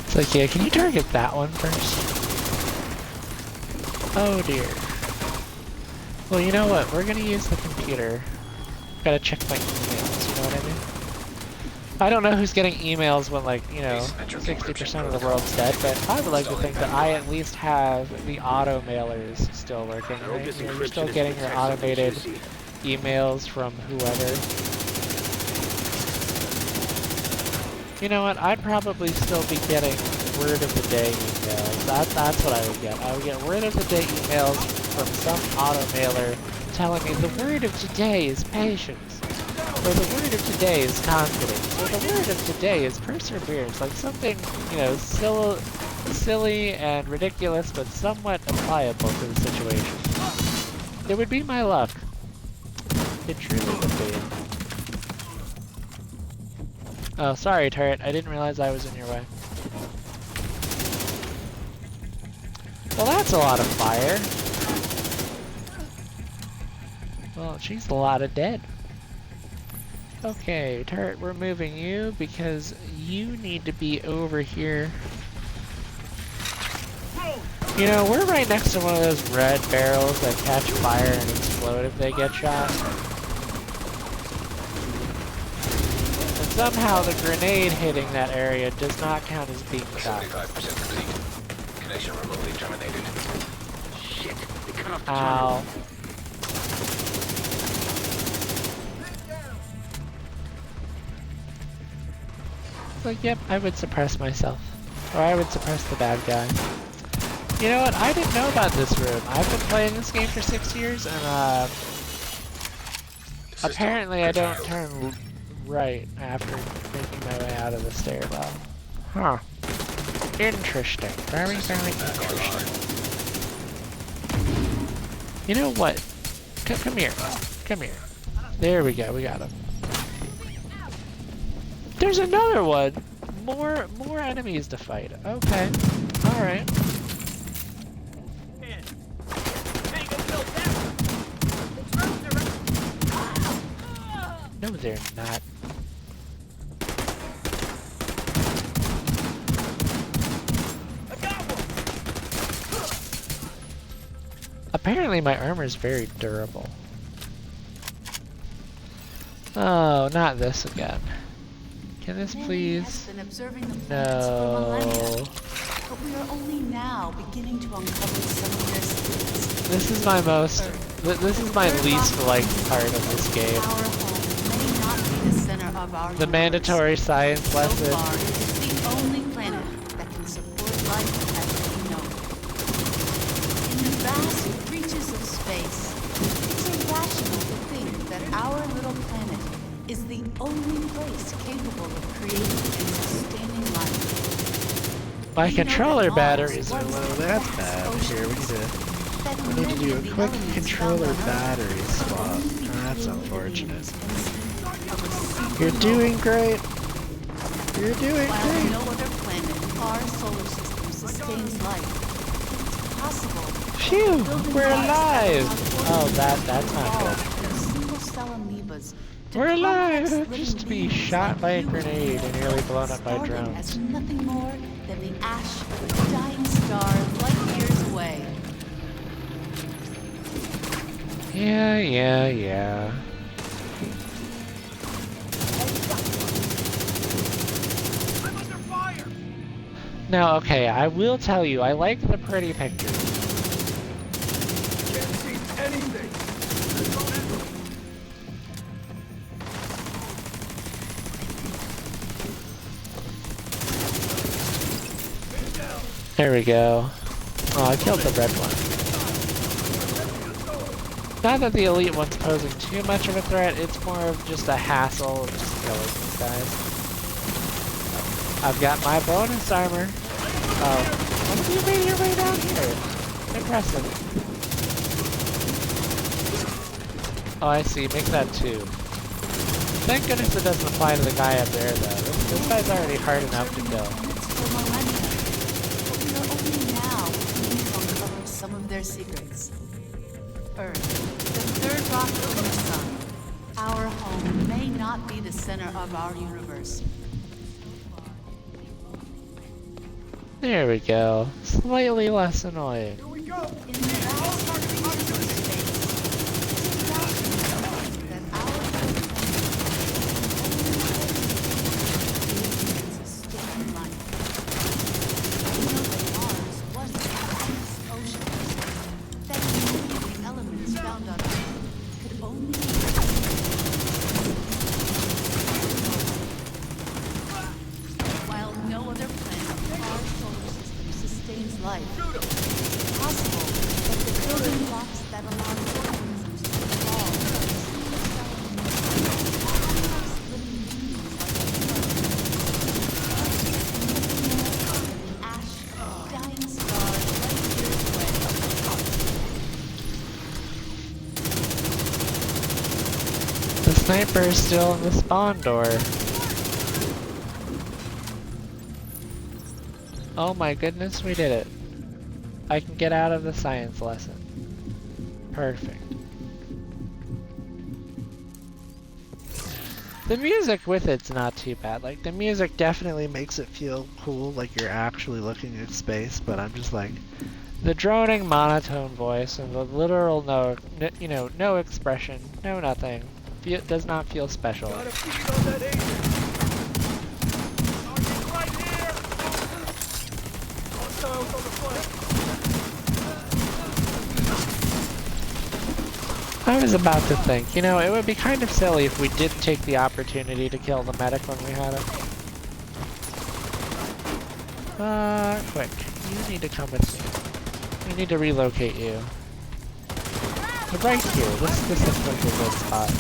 It's like, yeah, can you target that one first? Oh dear. Well, you know what? We're gonna use the computer. Gotta check my emails, you know what I mean? I don't know who's getting emails when, like, you know, 60% of the world's dead, but I would like to think that I at least have the auto mailers still working, right? You know, you're still getting your automated emails from whoever. You know what? I'd probably still be getting word of the day emails. That's what I would get. I would get word of the day emails from some auto mailer telling me the word of today is patience, or the word of today is confidence, or the word of today is perseverance. Like something, you know, silly and ridiculous, but somewhat applicable to the situation. It would be my luck. It truly would be. Oh, sorry, turret. I didn't realize I was in your way. Well, that's a lot of fire. Well, she's a lot of dead. Okay, turret, we're moving you because you need to be over here. You know, we're right next to one of those red barrels that catch fire and explode if they get shot. And somehow the grenade hitting that area does not count as being shot. 75% complete. Connection remotely terminated. Shit, they cut off the Ow. terminal. Like, yep, I would suppress myself. Or I would suppress the bad guy. You know what? I didn't know about this room. I've been playing this game for 6 years, and apparently I don't turn right after making my way out of the stairwell. Huh. Interesting. Very, very interesting. You know what? Come here. Come here. There we go. We got him. There's another one! More enemies to fight. Okay. Alright. No, they're not. Apparently my armor is very durable. Oh, not this again. Can this please? No. But we are only now beginning to uncover some of their secrets. This is my most. This is my least liked part of this game. Our home may not be the center of our The mandatory science so lesson. far, it is the only planet that can support life as we know it. In the vast only place capable of creating and sustaining life. My We know that controller Mars batteries are once low. had That's vast bad. Here, oceans, that we need to many do of a the quick elements controller found on Earth battery could swap. only be That's created in the unfortunate. intensity of a You're supernova. doing great. You're doing While great. no other planet in our solar system sustains life, it's possible that Phew, the building we're blocks that alive. allow Oh, that's organisms to not evolve good. from single-cell amoebas to We're complex alive. living Just to be beings shot like by a you grenade and nearly blown up by started as drones. nothing more than the ash of a dying star light years away. Yeah. I'm under fire! Now, okay, I will tell you, I like the pretty pictures. Can't see anything! There we go. Oh, I killed the red one. Not that the elite one's posing too much of a threat, it's more of just a hassle of just killing these guys. I've got my bonus armor. Oh, how did you made your way down here? Impressive. Oh, I see. Make that 2. Thank goodness it doesn't apply to the guy up there, though. This guy's already hard enough to kill. For millennia, but we are only now beginning to uncover some of their secrets. Earth, the third rock from the sun. Our home may not be the center of our universe. There we go. Slightly less annoying. Here we go! In the vast reaches of space, it is doubtful that our planet can sustain life. We know that Mars was vast oceans, that many of the elements found on Earth could only be while no other planet in our solar system sustains life. It's possible that the building blocks that allow organisms to evolve living beings like the ash of a dying star light years away. The sniper is still in the spawn door. Oh my goodness, we did it. I can get out of the science lesson. Perfect. The music with it's not too bad. Like, the music definitely makes it feel cool, like you're actually looking at space, but I'm just like, the droning monotone voice and the literal no expression, no nothing, does not feel special. Gotta feed on that agent! Target right here! Hostiles on the flank! I was about to think, it would be kind of silly if we didn't take the opportunity to kill the medic when we had him. Quick. You need to come with me. We need to relocate you. Right here. This looks like a good spot.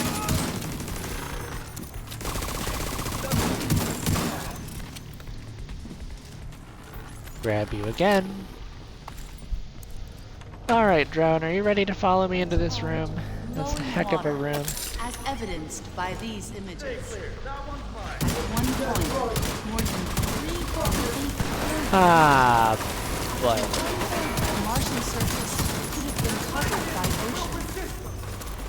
Grab you again. Alright, drone, are you ready to follow me into this room? This Flowing heck of a water, room. as evidenced by these images. At one point, more than 3.8 Ah, but the Martian surface could have been covered by ocean.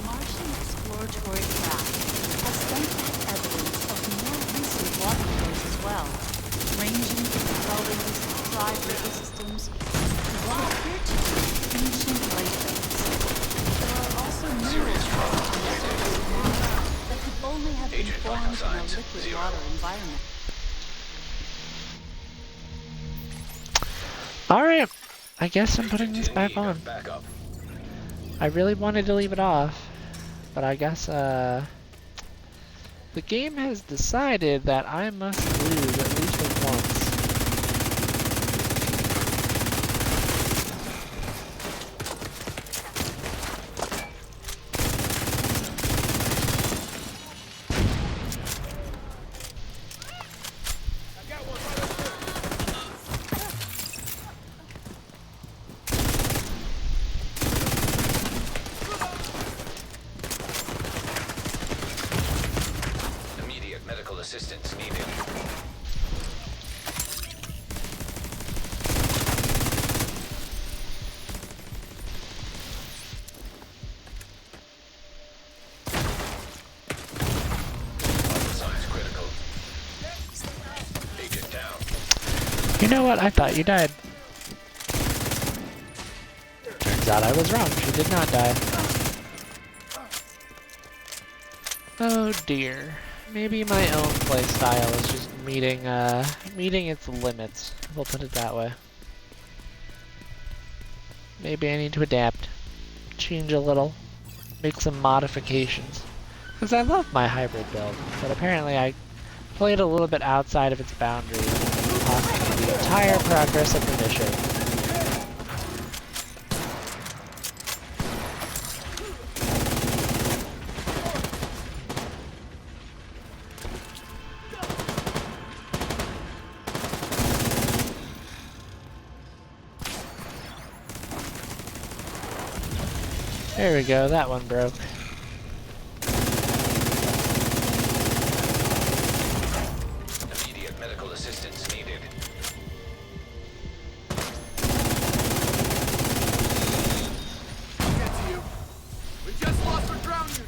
Martian exploratory craft have sent back evidence of more recent water flows as well, ranging from gullies, dry river systems, to what appear to be ancient lakes. There are also minerals present on the surface of Mars that could only have been Agent vital formed in a signs, liquid 0. water environment. alright. I guess I'm putting this Agent in back need on. of backup. I really wanted to leave it off, but I guess, the game has decided that I must lose at least once. You know what? I thought you died. Turns out I was wrong. She did not die. Oh dear. Maybe my own playstyle is just meeting its limits. We'll put it that way. Maybe I need to adapt. Change a little. Make some modifications. Because I love my hybrid build, but apparently I played a little bit outside of its boundaries and cost me the entire progress of the mission. There we go, that one broke. Immediate medical assistance needed. Get to you. We just lost our ground unit.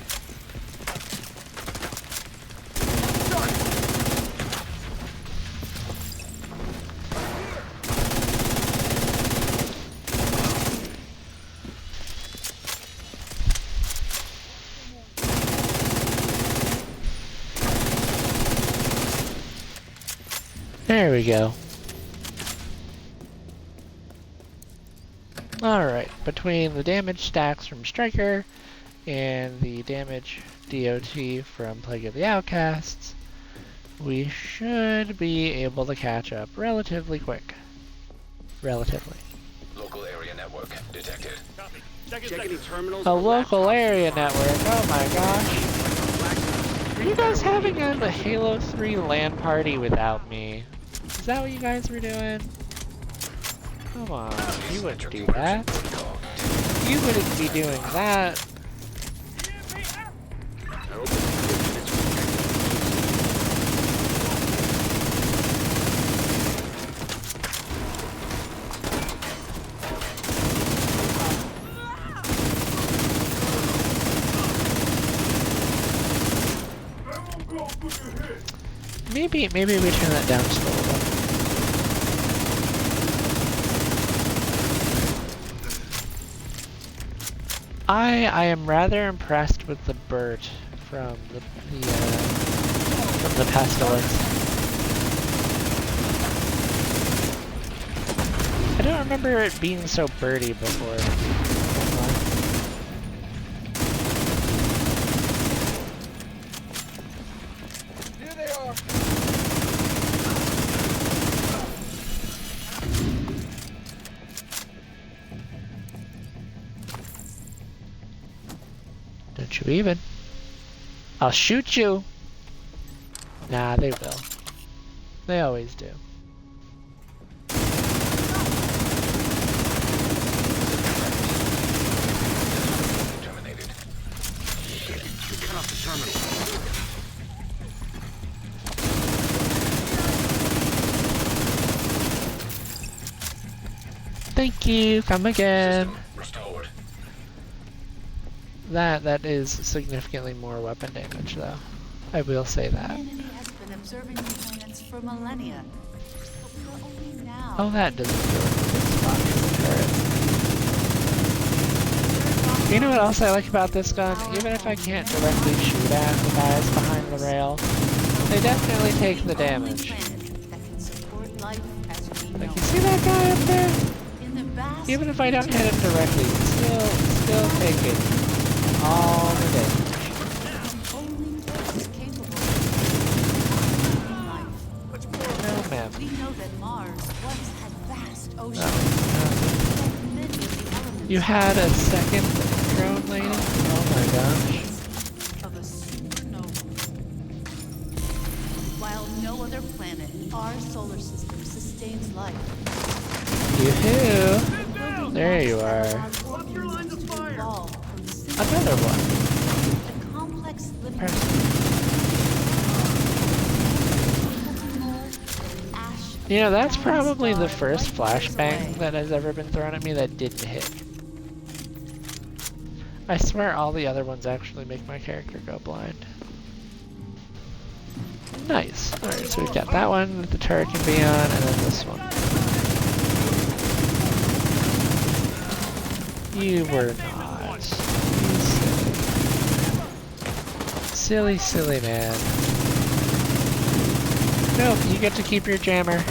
There we go. Alright, between the damage stacks from Striker and the damage DOT from Plague of the Outcasts, we should be able to catch up relatively quick. Relatively. Local area network detected. Copy. Check any terminals A or local laptops area you find. network, oh my gosh. Are you guys having a Halo 3 LAN party without me? Is that what you guys were doing? Come on, you wouldn't do that. You wouldn't be doing that. I hope this is Maybe we turn that down just a little bit. I am rather impressed with the Burt from the Pestilence. I don't remember it being so birdy before. Here they are. Don't you even. I'll shoot you! Nah, they will. They always do. Terminated. cut off the terminal. Thank you, come again. System restored. That is significantly more weapon damage though. I will say The that. enemy has been observing the planets for millennia. But we are only now. Oh, that doesn't feel like a good spot for the turret. You know what else I like about this gun? Even if I can't directly shoot at the guys behind the rail, they definitely take the damage. Like, you see that guy up there? Even if I don't hit him directly, still taking all the damage. No, ma'am. We know that Mars once had vast oceans. No. Many of the elements You had a second drone lady? Oh my gosh. of a supernova. While no other planet in our solar system sustains life. Yoo-hoo! There you are. Another one. The complex living You know, that's probably the first flashbang that has ever been thrown at me that didn't hit. I swear all the other ones actually make my character go blind. Nice. Alright, so we've got that one that the turret can be on, and then this one. You were not. Silly, silly man. Nope, you get to keep your jammer.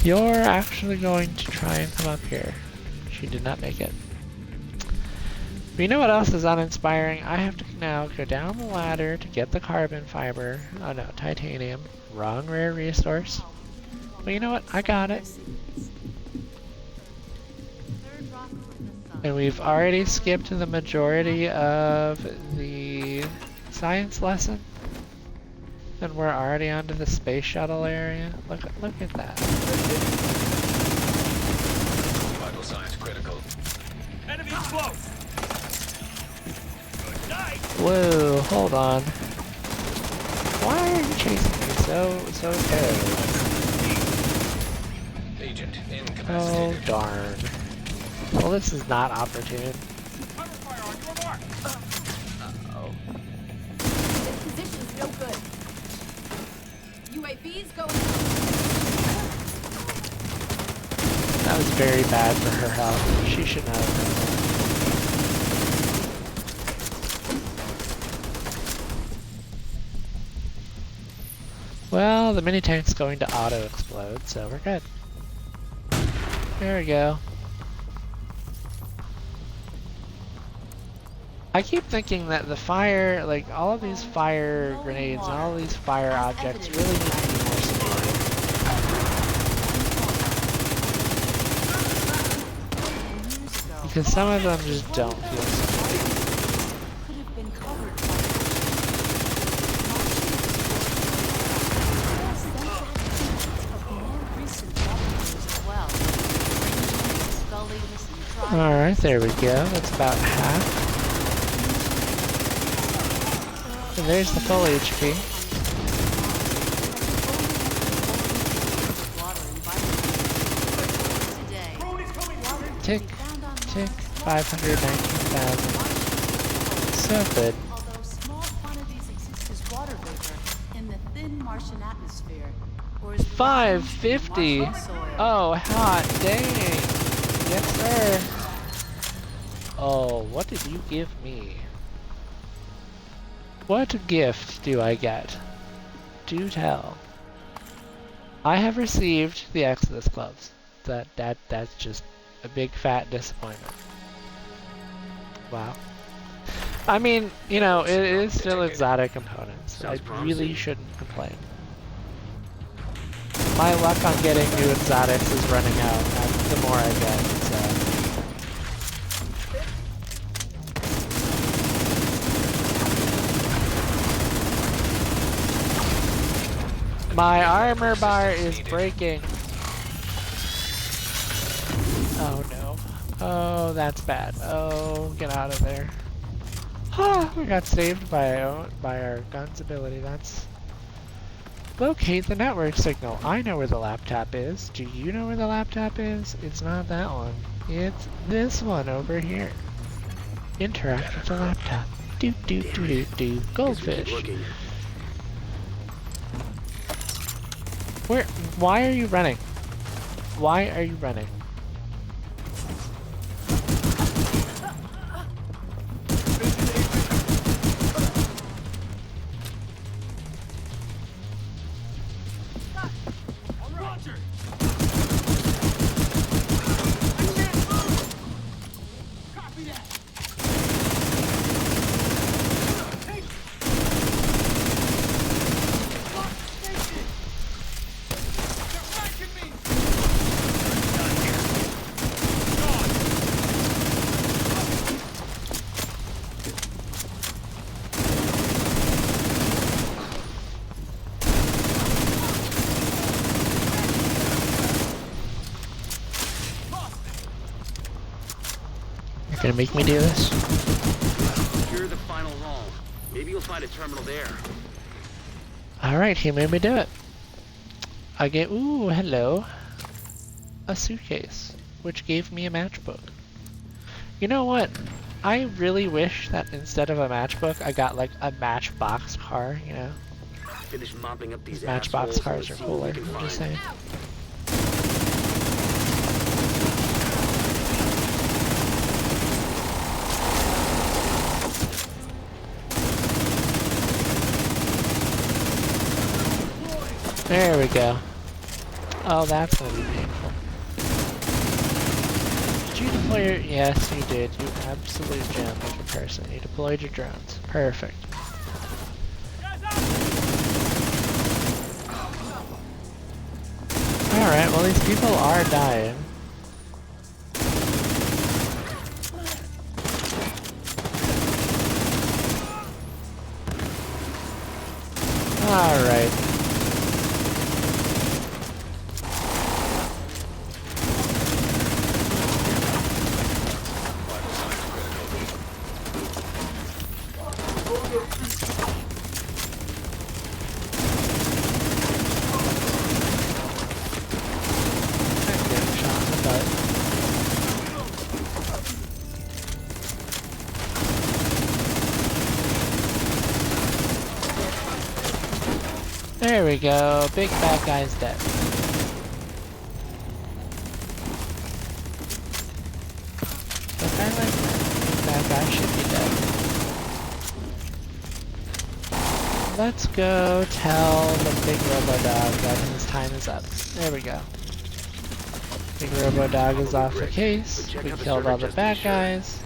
You're actually going to try and come up here. She did not make it. But you know what else is uninspiring? I have to now go down the ladder to get the carbon fiber. Oh no, titanium. Wrong rare resource. But you know what? I got it. And we've already skipped the majority of the science lesson. And we're already onto the space shuttle area. Look at that. Vital signs critical. Enemy close. Good night. Whoa, hold on. Why are you chasing me so terribly? Agent Oh incapacitated. darn. Well, this is not opportune. Cover fire on your mark. Oh. This position's no good. UAV's going. That was very bad for her health. She should not have done that. Well, the mini tank's going to auto explode, so we're good. There we go. I keep thinking that the fire, like all of these fire grenades and all of these fire objects really need to be more severe. Because some of them just don't feel severe. Could have been covered by of more recent waterways as well. Ranges, gullies, and dry Alright, there we go. That's about half. And there's the full HP. Tick, tick, 519,000. So good. Although small quantities exist as water vapor in the thin Martian atmosphere, or as 550. Martian soil. Oh, hot dang. Yes, sir. Oh, what did you give me? What gift do I get? Do tell. I have received the Exodus gloves. That's just a big fat disappointment. Wow. I mean, you know, it is still exotic components. I really shouldn't complain. My luck on getting new exotics is running out the more I get, so. My armor bar is breaking. Oh no. Oh, that's bad. Oh, get out of there. Ah, we got saved by our gun's ability. That's... Locate the network signal. I know where the laptop is. Do you know where the laptop is? It's not that one. It's this one over here. Interact with the laptop. Do do do do do. Goldfish. Where? Why are you running? Why are you running? You're gonna make me do this? Secure the final hall. Maybe you'll find a terminal there. Alright, he made me do it. I get, ooh, hello. A suitcase, which gave me a matchbook. You know what? I really wish that instead of a matchbook, I got like a matchbox car, you know? Finish mopping up these Matchbox assholes and cars let's are see what cooler, we can I'm just find. saying. There we go. Oh, that's gonna be painful. Did you deploy your... Yes, you did. You absolute gem of a person. You deployed your drones. Perfect. Alright, well these people are dying. Alright. Getting shot in the butt. There we go. Big bad guy's dead. The guy like that. Big bad guy should be dead. Let's go tell the big robo dog that his time is up. There we go. Big robo dog is off the case. We killed all the bad guys.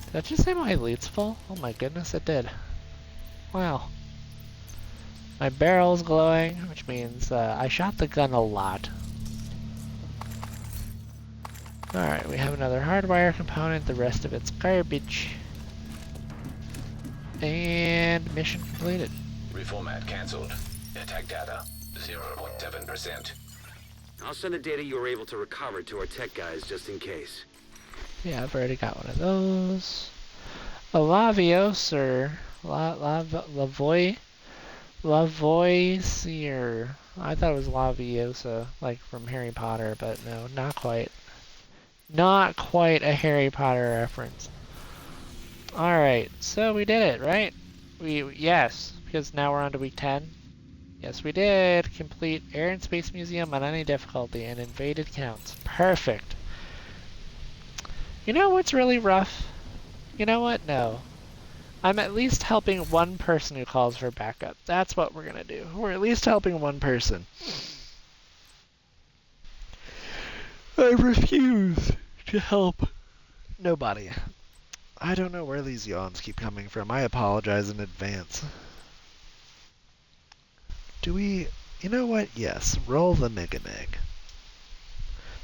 Did that just say my loot's full? Oh my goodness, it did. Wow. My barrel's glowing, which means I shot the gun a lot. Alright, we have another hardwire component, the rest of it's garbage. And mission completed. Reformat cancelled. Attack data 0.7%. I'll send the data you were able to recover to our tech guys just in case. Yeah, I've already got one of those. A Laviosa, Lavoisier. I thought it was Laviosa, like from Harry Potter, but no, not quite. Not quite a Harry Potter reference. Alright, so we did it, right? Yes, because now we're on to week 10. Yes, we did. Complete Air and Space Museum on any difficulty and invaded counts. Perfect. You know what's really rough? You know what? No. I'm at least helping one person who calls for backup. That's what we're gonna do. We're at least helping one person. I refuse to help nobody. I don't know where these yawns keep coming from. I apologize in advance. Do we... You know what? Yes. Roll the Mega Meg.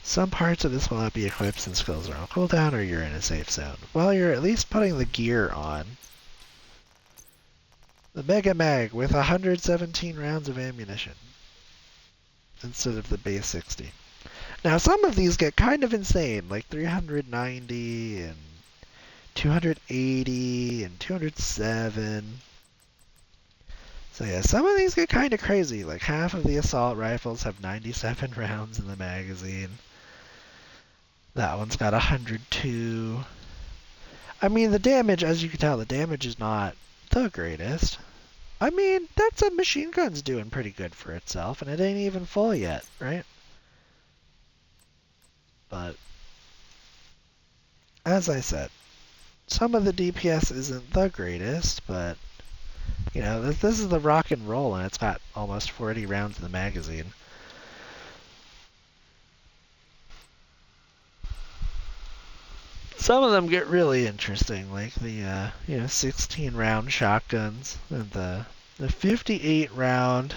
Some parts of this will not be equipped since skills are on cooldown or you're in a safe zone. Well, you're at least putting the gear on. The Mega Mag with 117 rounds of ammunition instead of the base 60. Now, some of these get kind of insane, like 390 and 280 and 207. So yeah, some of these get kind of crazy. Like half of the assault rifles have 97 rounds in the magazine. That one's got 102. I mean, the damage, as you can tell, the damage is not the greatest. I mean, that submachine gun's doing pretty good for itself, and it ain't even full yet, right? But, as I said, some of the DPS isn't the greatest, but, you know, this is the rock and roll, and it's got almost 40 rounds in the magazine. Some of them get really interesting, like the, 16-round shotguns and the 58-round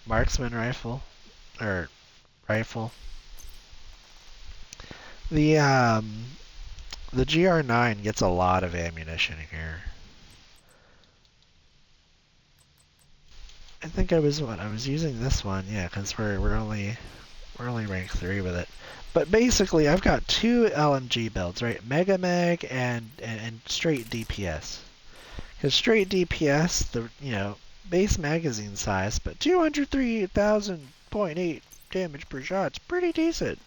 marksman rifle, or rifle. The GR9 gets a lot of ammunition here. I think I was using this one, yeah, because we're only rank 3 with it. But basically, I've got two LMG builds, right? Mega Mag and straight DPS. Because straight DPS, the base magazine size, but 203,000.8 damage per shot's pretty decent.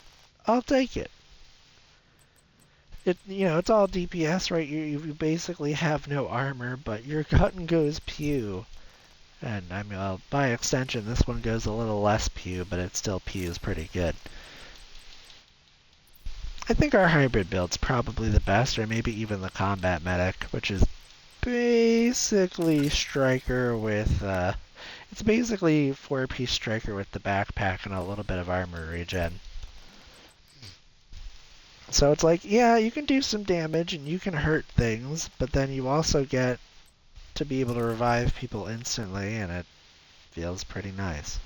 I'll take it. It's all DPS, right? You basically have no armor, but your gun goes pew. And I mean, well, by extension, this one goes a little less pew, but it still pews pretty good. I think our hybrid build's probably the best, or maybe even the combat medic, which is basically striker with, it's basically 4-piece striker with the backpack and a little bit of armor regen. So it's like, yeah, you can do some damage and you can hurt things, but then you also get to be able to revive people instantly, and it feels pretty nice.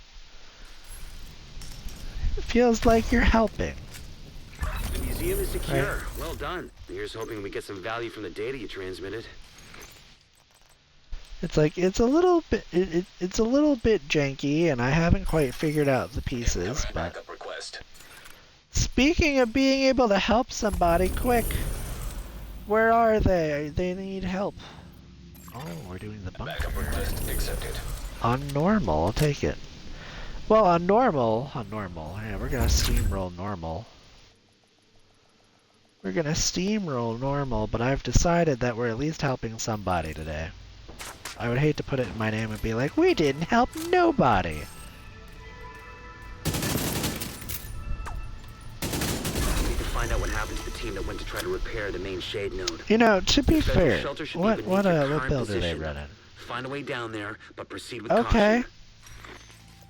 It feels like you're helping. The museum is secure. Right. Well done. Here's hoping we get some value from the data you transmitted. It's like it's a little bit janky, and I haven't quite figured out the pieces. But Backup request. speaking of being able to help somebody, quick, where are they? They need help. Oh, we're doing the bunker. Backup request accepted. On normal, I'll take it. Well, on normal, yeah, we're gonna steamroll normal. We're gonna steamroll normal, but I've decided that we're at least helping somebody today. I would hate to put it in my name and be like, we didn't help nobody. We need to find out what happened to the team that went to try to repair the main shade node. To be fair, Shelter should be what beneath your current build are they position. running? Find a way down there, but proceed with Okay. caution.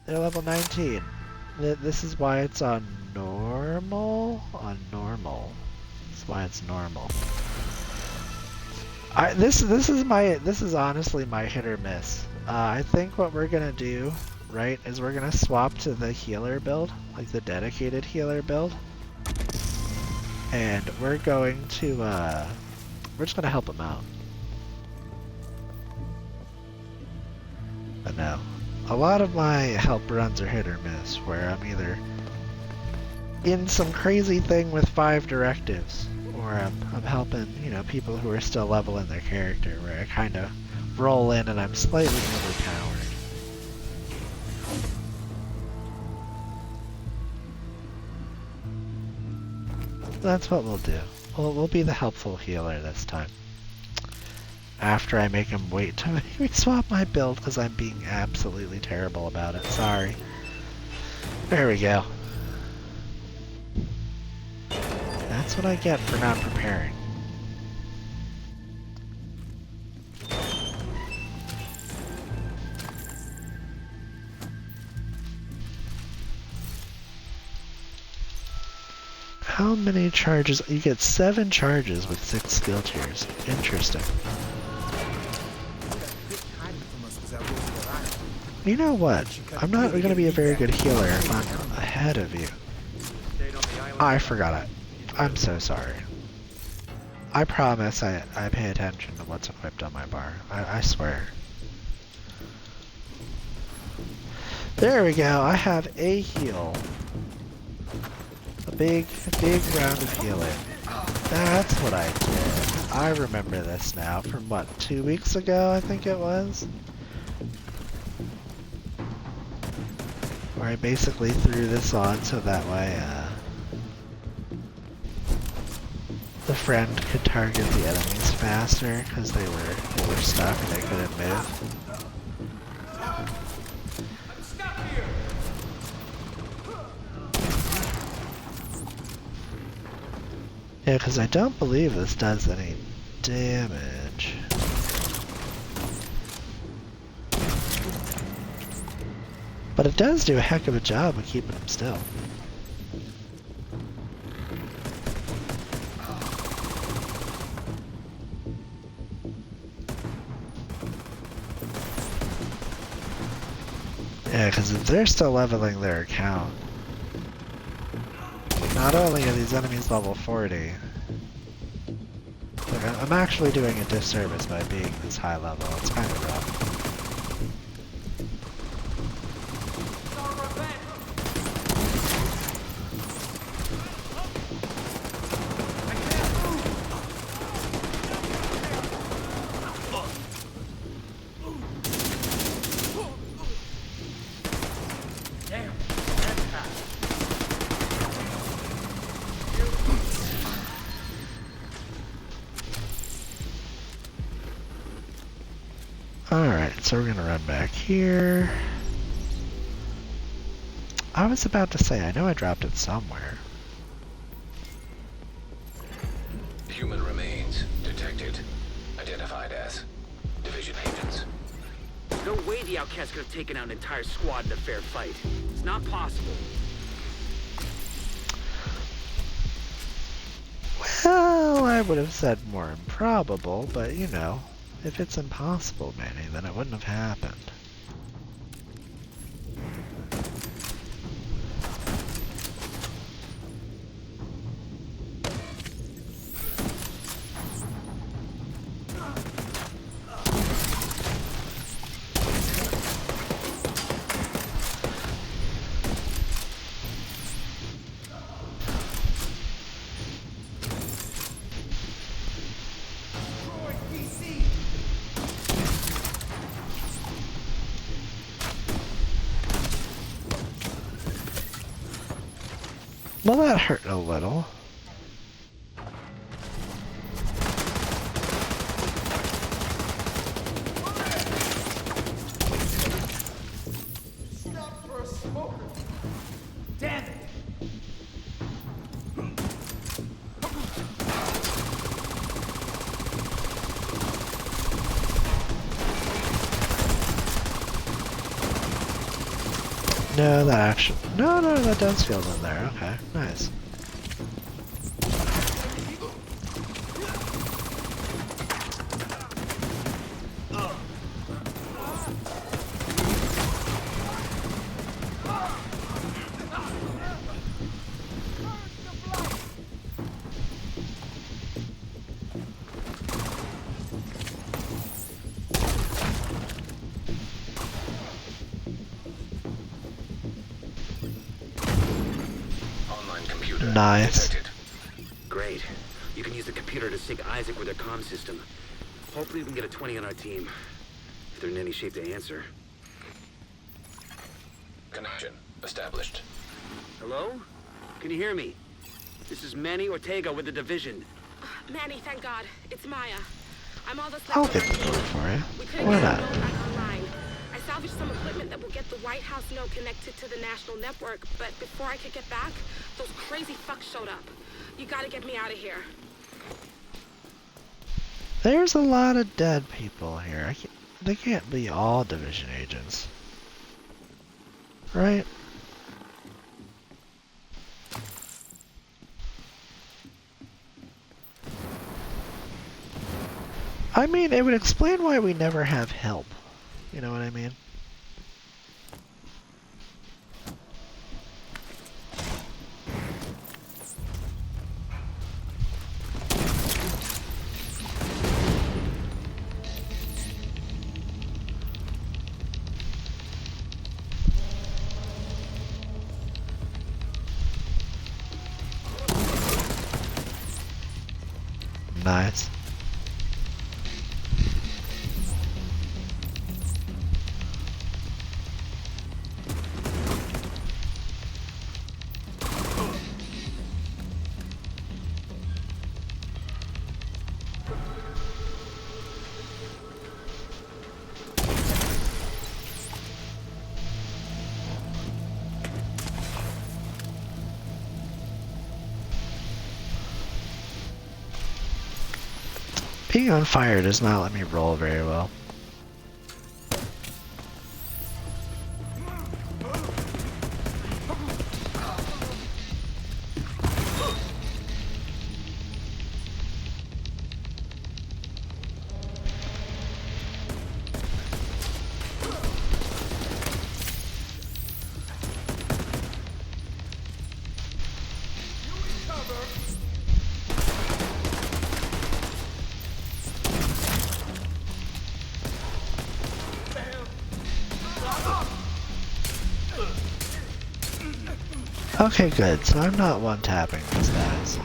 They're level 19. This is why it's on normal? On normal. That's why it's normal. This is honestly my hit or miss. I think what we're gonna do, right, is we're gonna swap to the healer build, like the dedicated healer build. And we're going to, we're just gonna help them out. But no. A lot of my help runs are hit or miss, where I'm either in some crazy thing with 5 directives, or I'm helping, people who are still leveling their character, where I kind of roll in and I'm slightly overpowered. That's what we'll do. We'll be the helpful healer this time. After I make him wait to make me swap my build because I'm being absolutely terrible about it. Sorry. There we go. That's what I get for not preparing. How many charges? You get 7 charges with 6 skill tiers. Interesting. You know what? I'm not going to be a very good healer if I'm ahead of you. I forgot it. I'm so sorry. I promise I pay attention to what's equipped on my bar. I swear. There we go. I have a heal. A big round of healing. That's what I did. I remember this now from what, 2 weeks ago I think it was? Where I basically threw this on so that way the friend could target the enemies faster because they were stuck and they couldn't move. Yeah, because I don't believe this does any damage. But it does do a heck of a job of keeping them still. Yeah, because if they're still leveling their account, not only are these enemies level 40, like I'm actually doing a disservice by being this high level. It's kind of rough. Alright, so we're gonna run back here. I was about to say, I know I dropped it somewhere. Human remains detected. Identified as division agents. No way the outcast could have taken out an entire squad in a fair fight. It's not possible. Well, I would have said more improbable, but you know, if it's impossible, Manny, then it wouldn't have happened. Well, that hurt a little. Damn it! No, that actually... No, that does feel in there. Okay, nice. Online computer Nice. detected. Great. You can use the computer to sync Isaac with their comm system. Hopefully we can get a 20 on our team. If they're in any shape to answer. Connection established. Hello? Can you hear me? This is Manny Ortega with the division. Manny, thank God. It's Maya. I'm all that's I'll left get on the our door team. for you. We couldn't Why get not? the node back online. I salvaged some equipment that will get the White House node connected to the national network, but before I could get back, those crazy fucks showed up. You gotta get me out of here. There's a lot of dead people here. They can't be all division agents. Right? I mean, it would explain why we never have help. You know what I mean? Nice. Being on fire does not let me roll very well. Okay, good. So I'm not one-tapping these guys.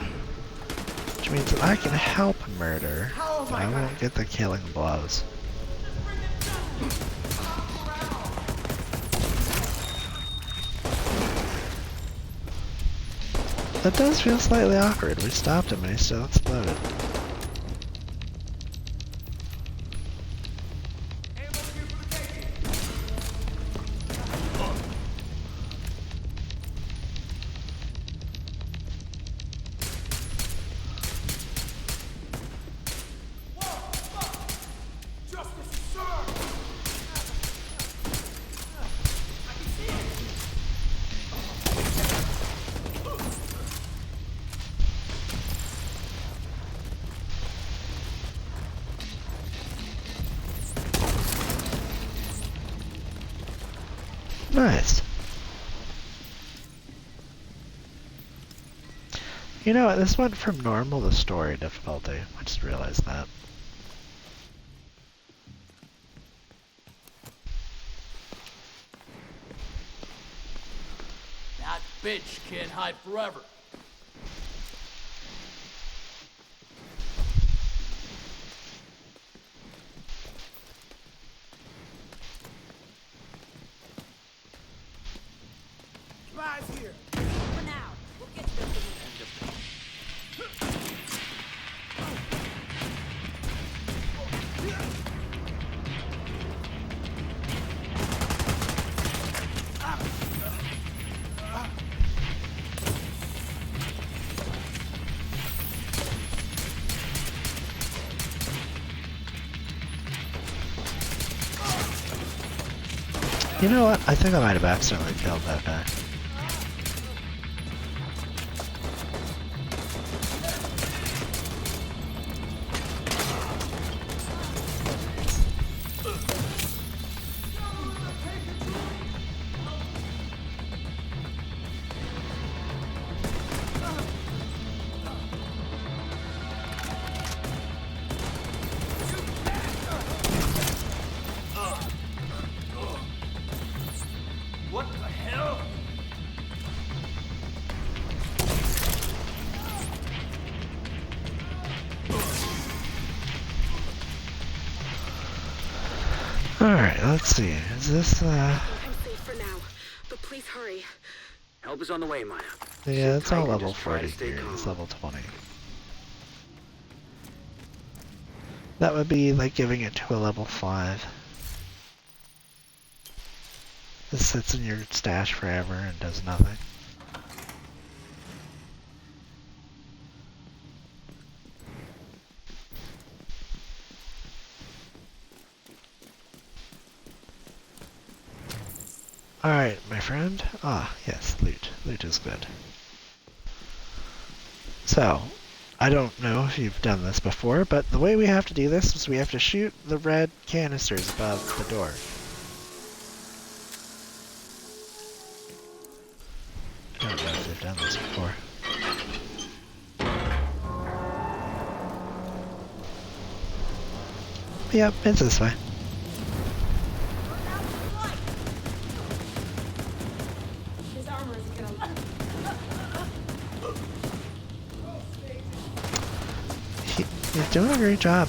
Which means that I can help murder, but I won't get the killing blows. That does feel slightly awkward. We stopped him and he still exploded. Nice. You know what? This went from normal to story difficulty. I just realized that. That bitch can't hide forever. Supplies here. For now. We'll get to them. You know what? I think I might have accidentally killed that guy. What the hell? Alright, let's see. Is this, I'm safe for now, but please hurry. Help is on the way, Maya. Yeah, it's all tight and level just try to 40 stay here. It's calm. level 20. That would be like giving it to a level 5. This sits in your stash forever and does nothing. Alright, my friend. Ah, yes, loot. Loot is good. So, I don't know if you've done this before, but the way we have to do this is we have to shoot the red canisters above the door. I don't know if they've done this before. Yep, it's this way. His armor is gonna. You're doing a great job.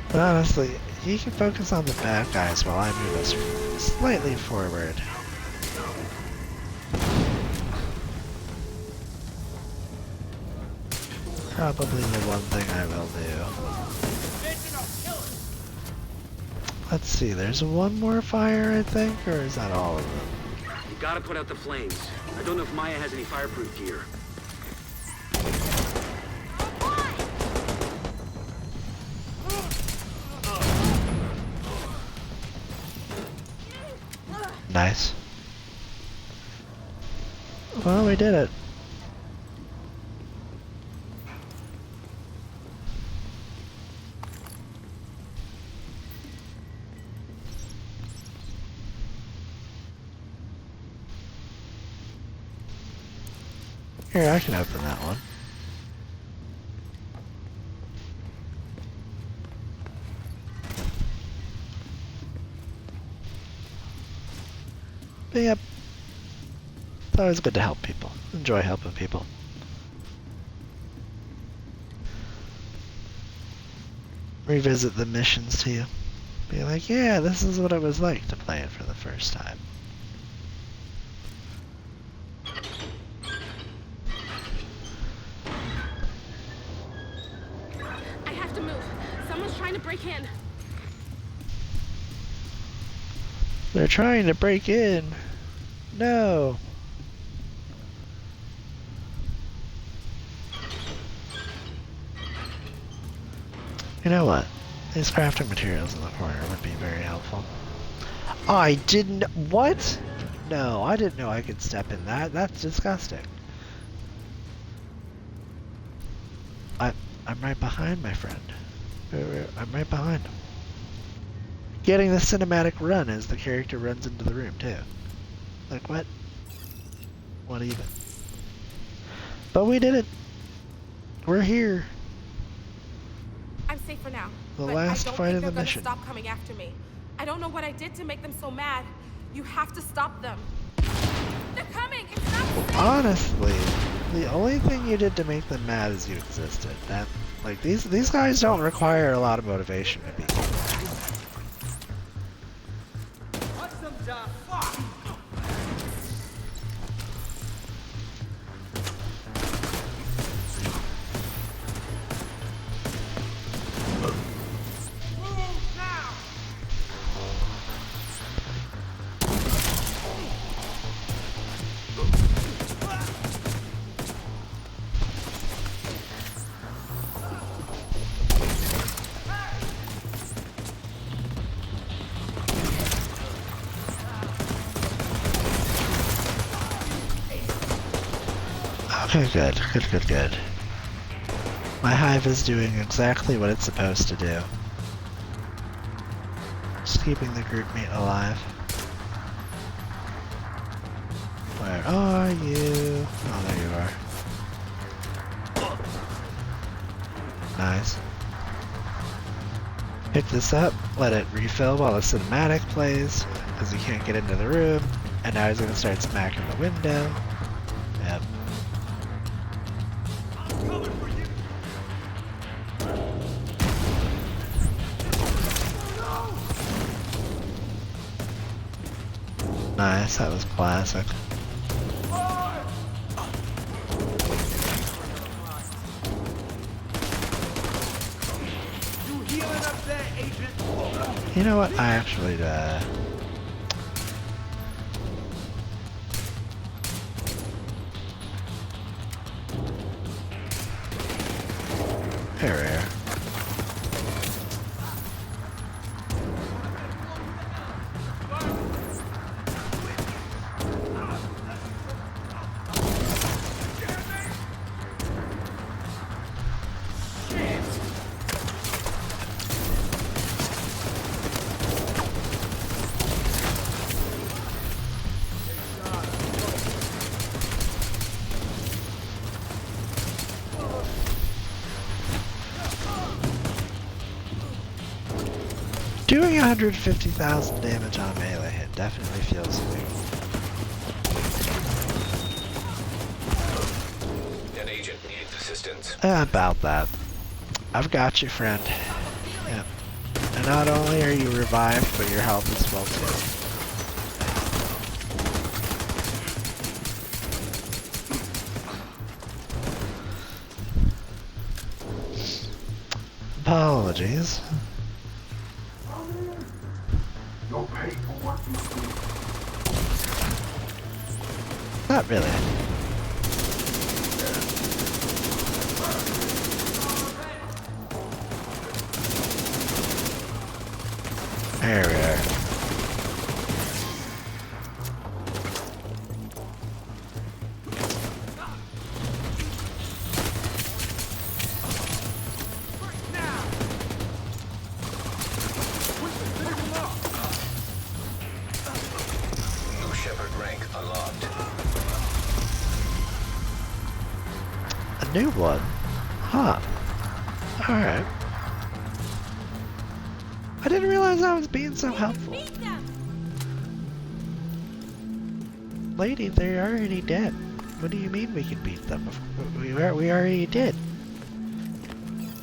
But honestly, he can focus on the bad guys while I move us slightly forward. Probably the one thing I will do. Let's see, there's one more fire, I think, or is that all of them? You gotta put out the flames. I don't know if Maya has any fireproof gear. Nice. Well, we did it. Here, I can open that one. But yep. It's always good to help people. Enjoy helping people. Revisit the missions to you. Be like, yeah, this is what it was like to play it for the first time. I have to move. Someone's trying to break in. They're trying to break in. No. You know what? These crafting materials in the corner would be very helpful. I didn't... What? No, I didn't know I could step in that. That's disgusting. I'm right behind my friend. I'm right behind him. getting the cinematic run as the character runs into the room too. Like what? What even? But we did it. We're here. I'm safe for now. The but last I don't fight think of they're the gonna mission. stop coming after me. I don't know what I did to make them so mad. You have to stop them. They're coming. It's not safe. Honestly, the only thing you did to make them mad is you existed. That, like, these guys don't require a lot of motivation to be cool. Watch them die. Fuck! Move now! Okay, good. My hive is doing exactly what it's supposed to do. Just keeping the group mate alive. Where are you? Oh, there you are. Nice. Pick this up, let it refill while the cinematic plays, because he can't get into the room, and now he's gonna start smacking the window. Yep. Coming for you! Nice, that was classic. You healing up there, Agent? You know what? I actually, here. Doing 150,000 damage on a melee hit definitely feels weird. An agent needs assistance. About that. I've got you, friend. Yep. And not only are you revived, but your health is full too. Apologies. Not really. There we are. New Shepard rank unlocked. A new one? Huh. Alright. I didn't realize I was being so helpful. Beat them! Lady, they're already dead. What do you mean we can beat them? We already did.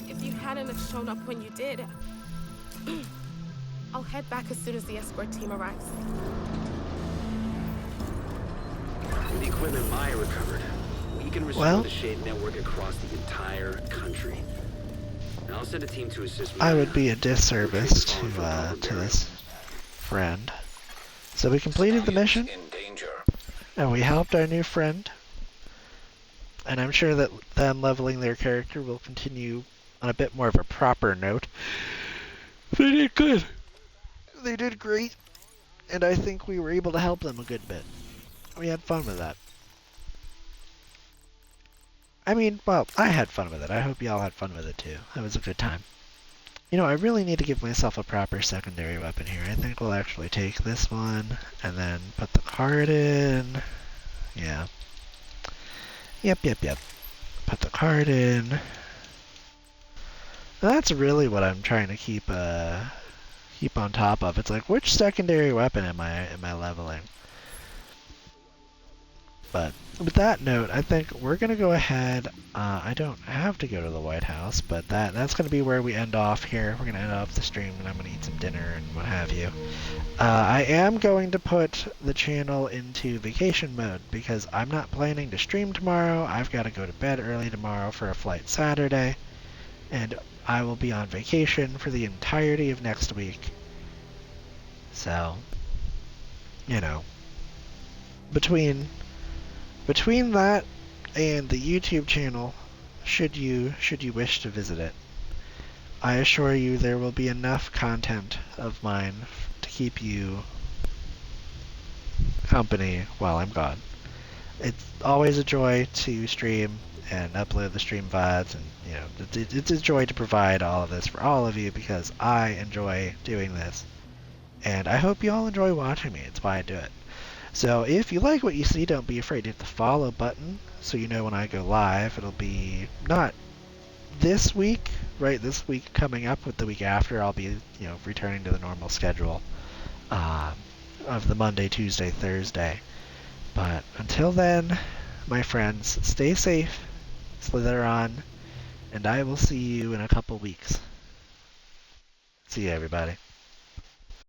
If you hadn't have shown up when you did, I'll head back as soon as the escort team arrives. With the equipment Maya recovered, we can restore Well, the Shade network across the entire country. Now I'll send a team to assist with I that. would be a disservice to this friend. So we completed the mission, In danger. and we helped our new friend. And I'm sure that them leveling their character will continue on a bit more of a proper note. They did good. They did great. And I think we were able to help them a good bit. We had fun with that. I mean, well, I had fun with it. I hope y'all had fun with it too. It was a good time. You know, I really need to give myself a proper secondary weapon here. I think we'll actually take this one and then put the card in. Yeah. Yep. Put the card in. That's really what I'm trying to keep on top of. It's like, which secondary weapon am I leveling? But with that note, I think we're gonna go ahead. I don't have to go to the White House, but that's gonna be where we end off here. We're gonna end off the stream, and I'm gonna eat some dinner and what have you. I am going to put the channel into vacation mode because I'm not planning to stream tomorrow. I've got to go to bed early tomorrow for a flight Saturday, and I will be on vacation for the entirety of next week. So, you know, between that and the YouTube channel, should you wish to visit it, I assure you there will be enough content of mine to keep you company while I'm gone. It's always a joy to stream and upload the stream VODs, and you know, it's a joy to provide all of this for all of you because I enjoy doing this, and I hope you all enjoy watching me. It's why I do it. So if you like what you see, don't be afraid to hit the follow button so you know when I go live. It'll be not this week, right? This week coming up, with the week after, I'll be, you know, returning to the normal schedule of the Monday, Tuesday, Thursday. But until then, my friends, stay safe, slither on, and I will see you in a couple weeks. See you, everybody.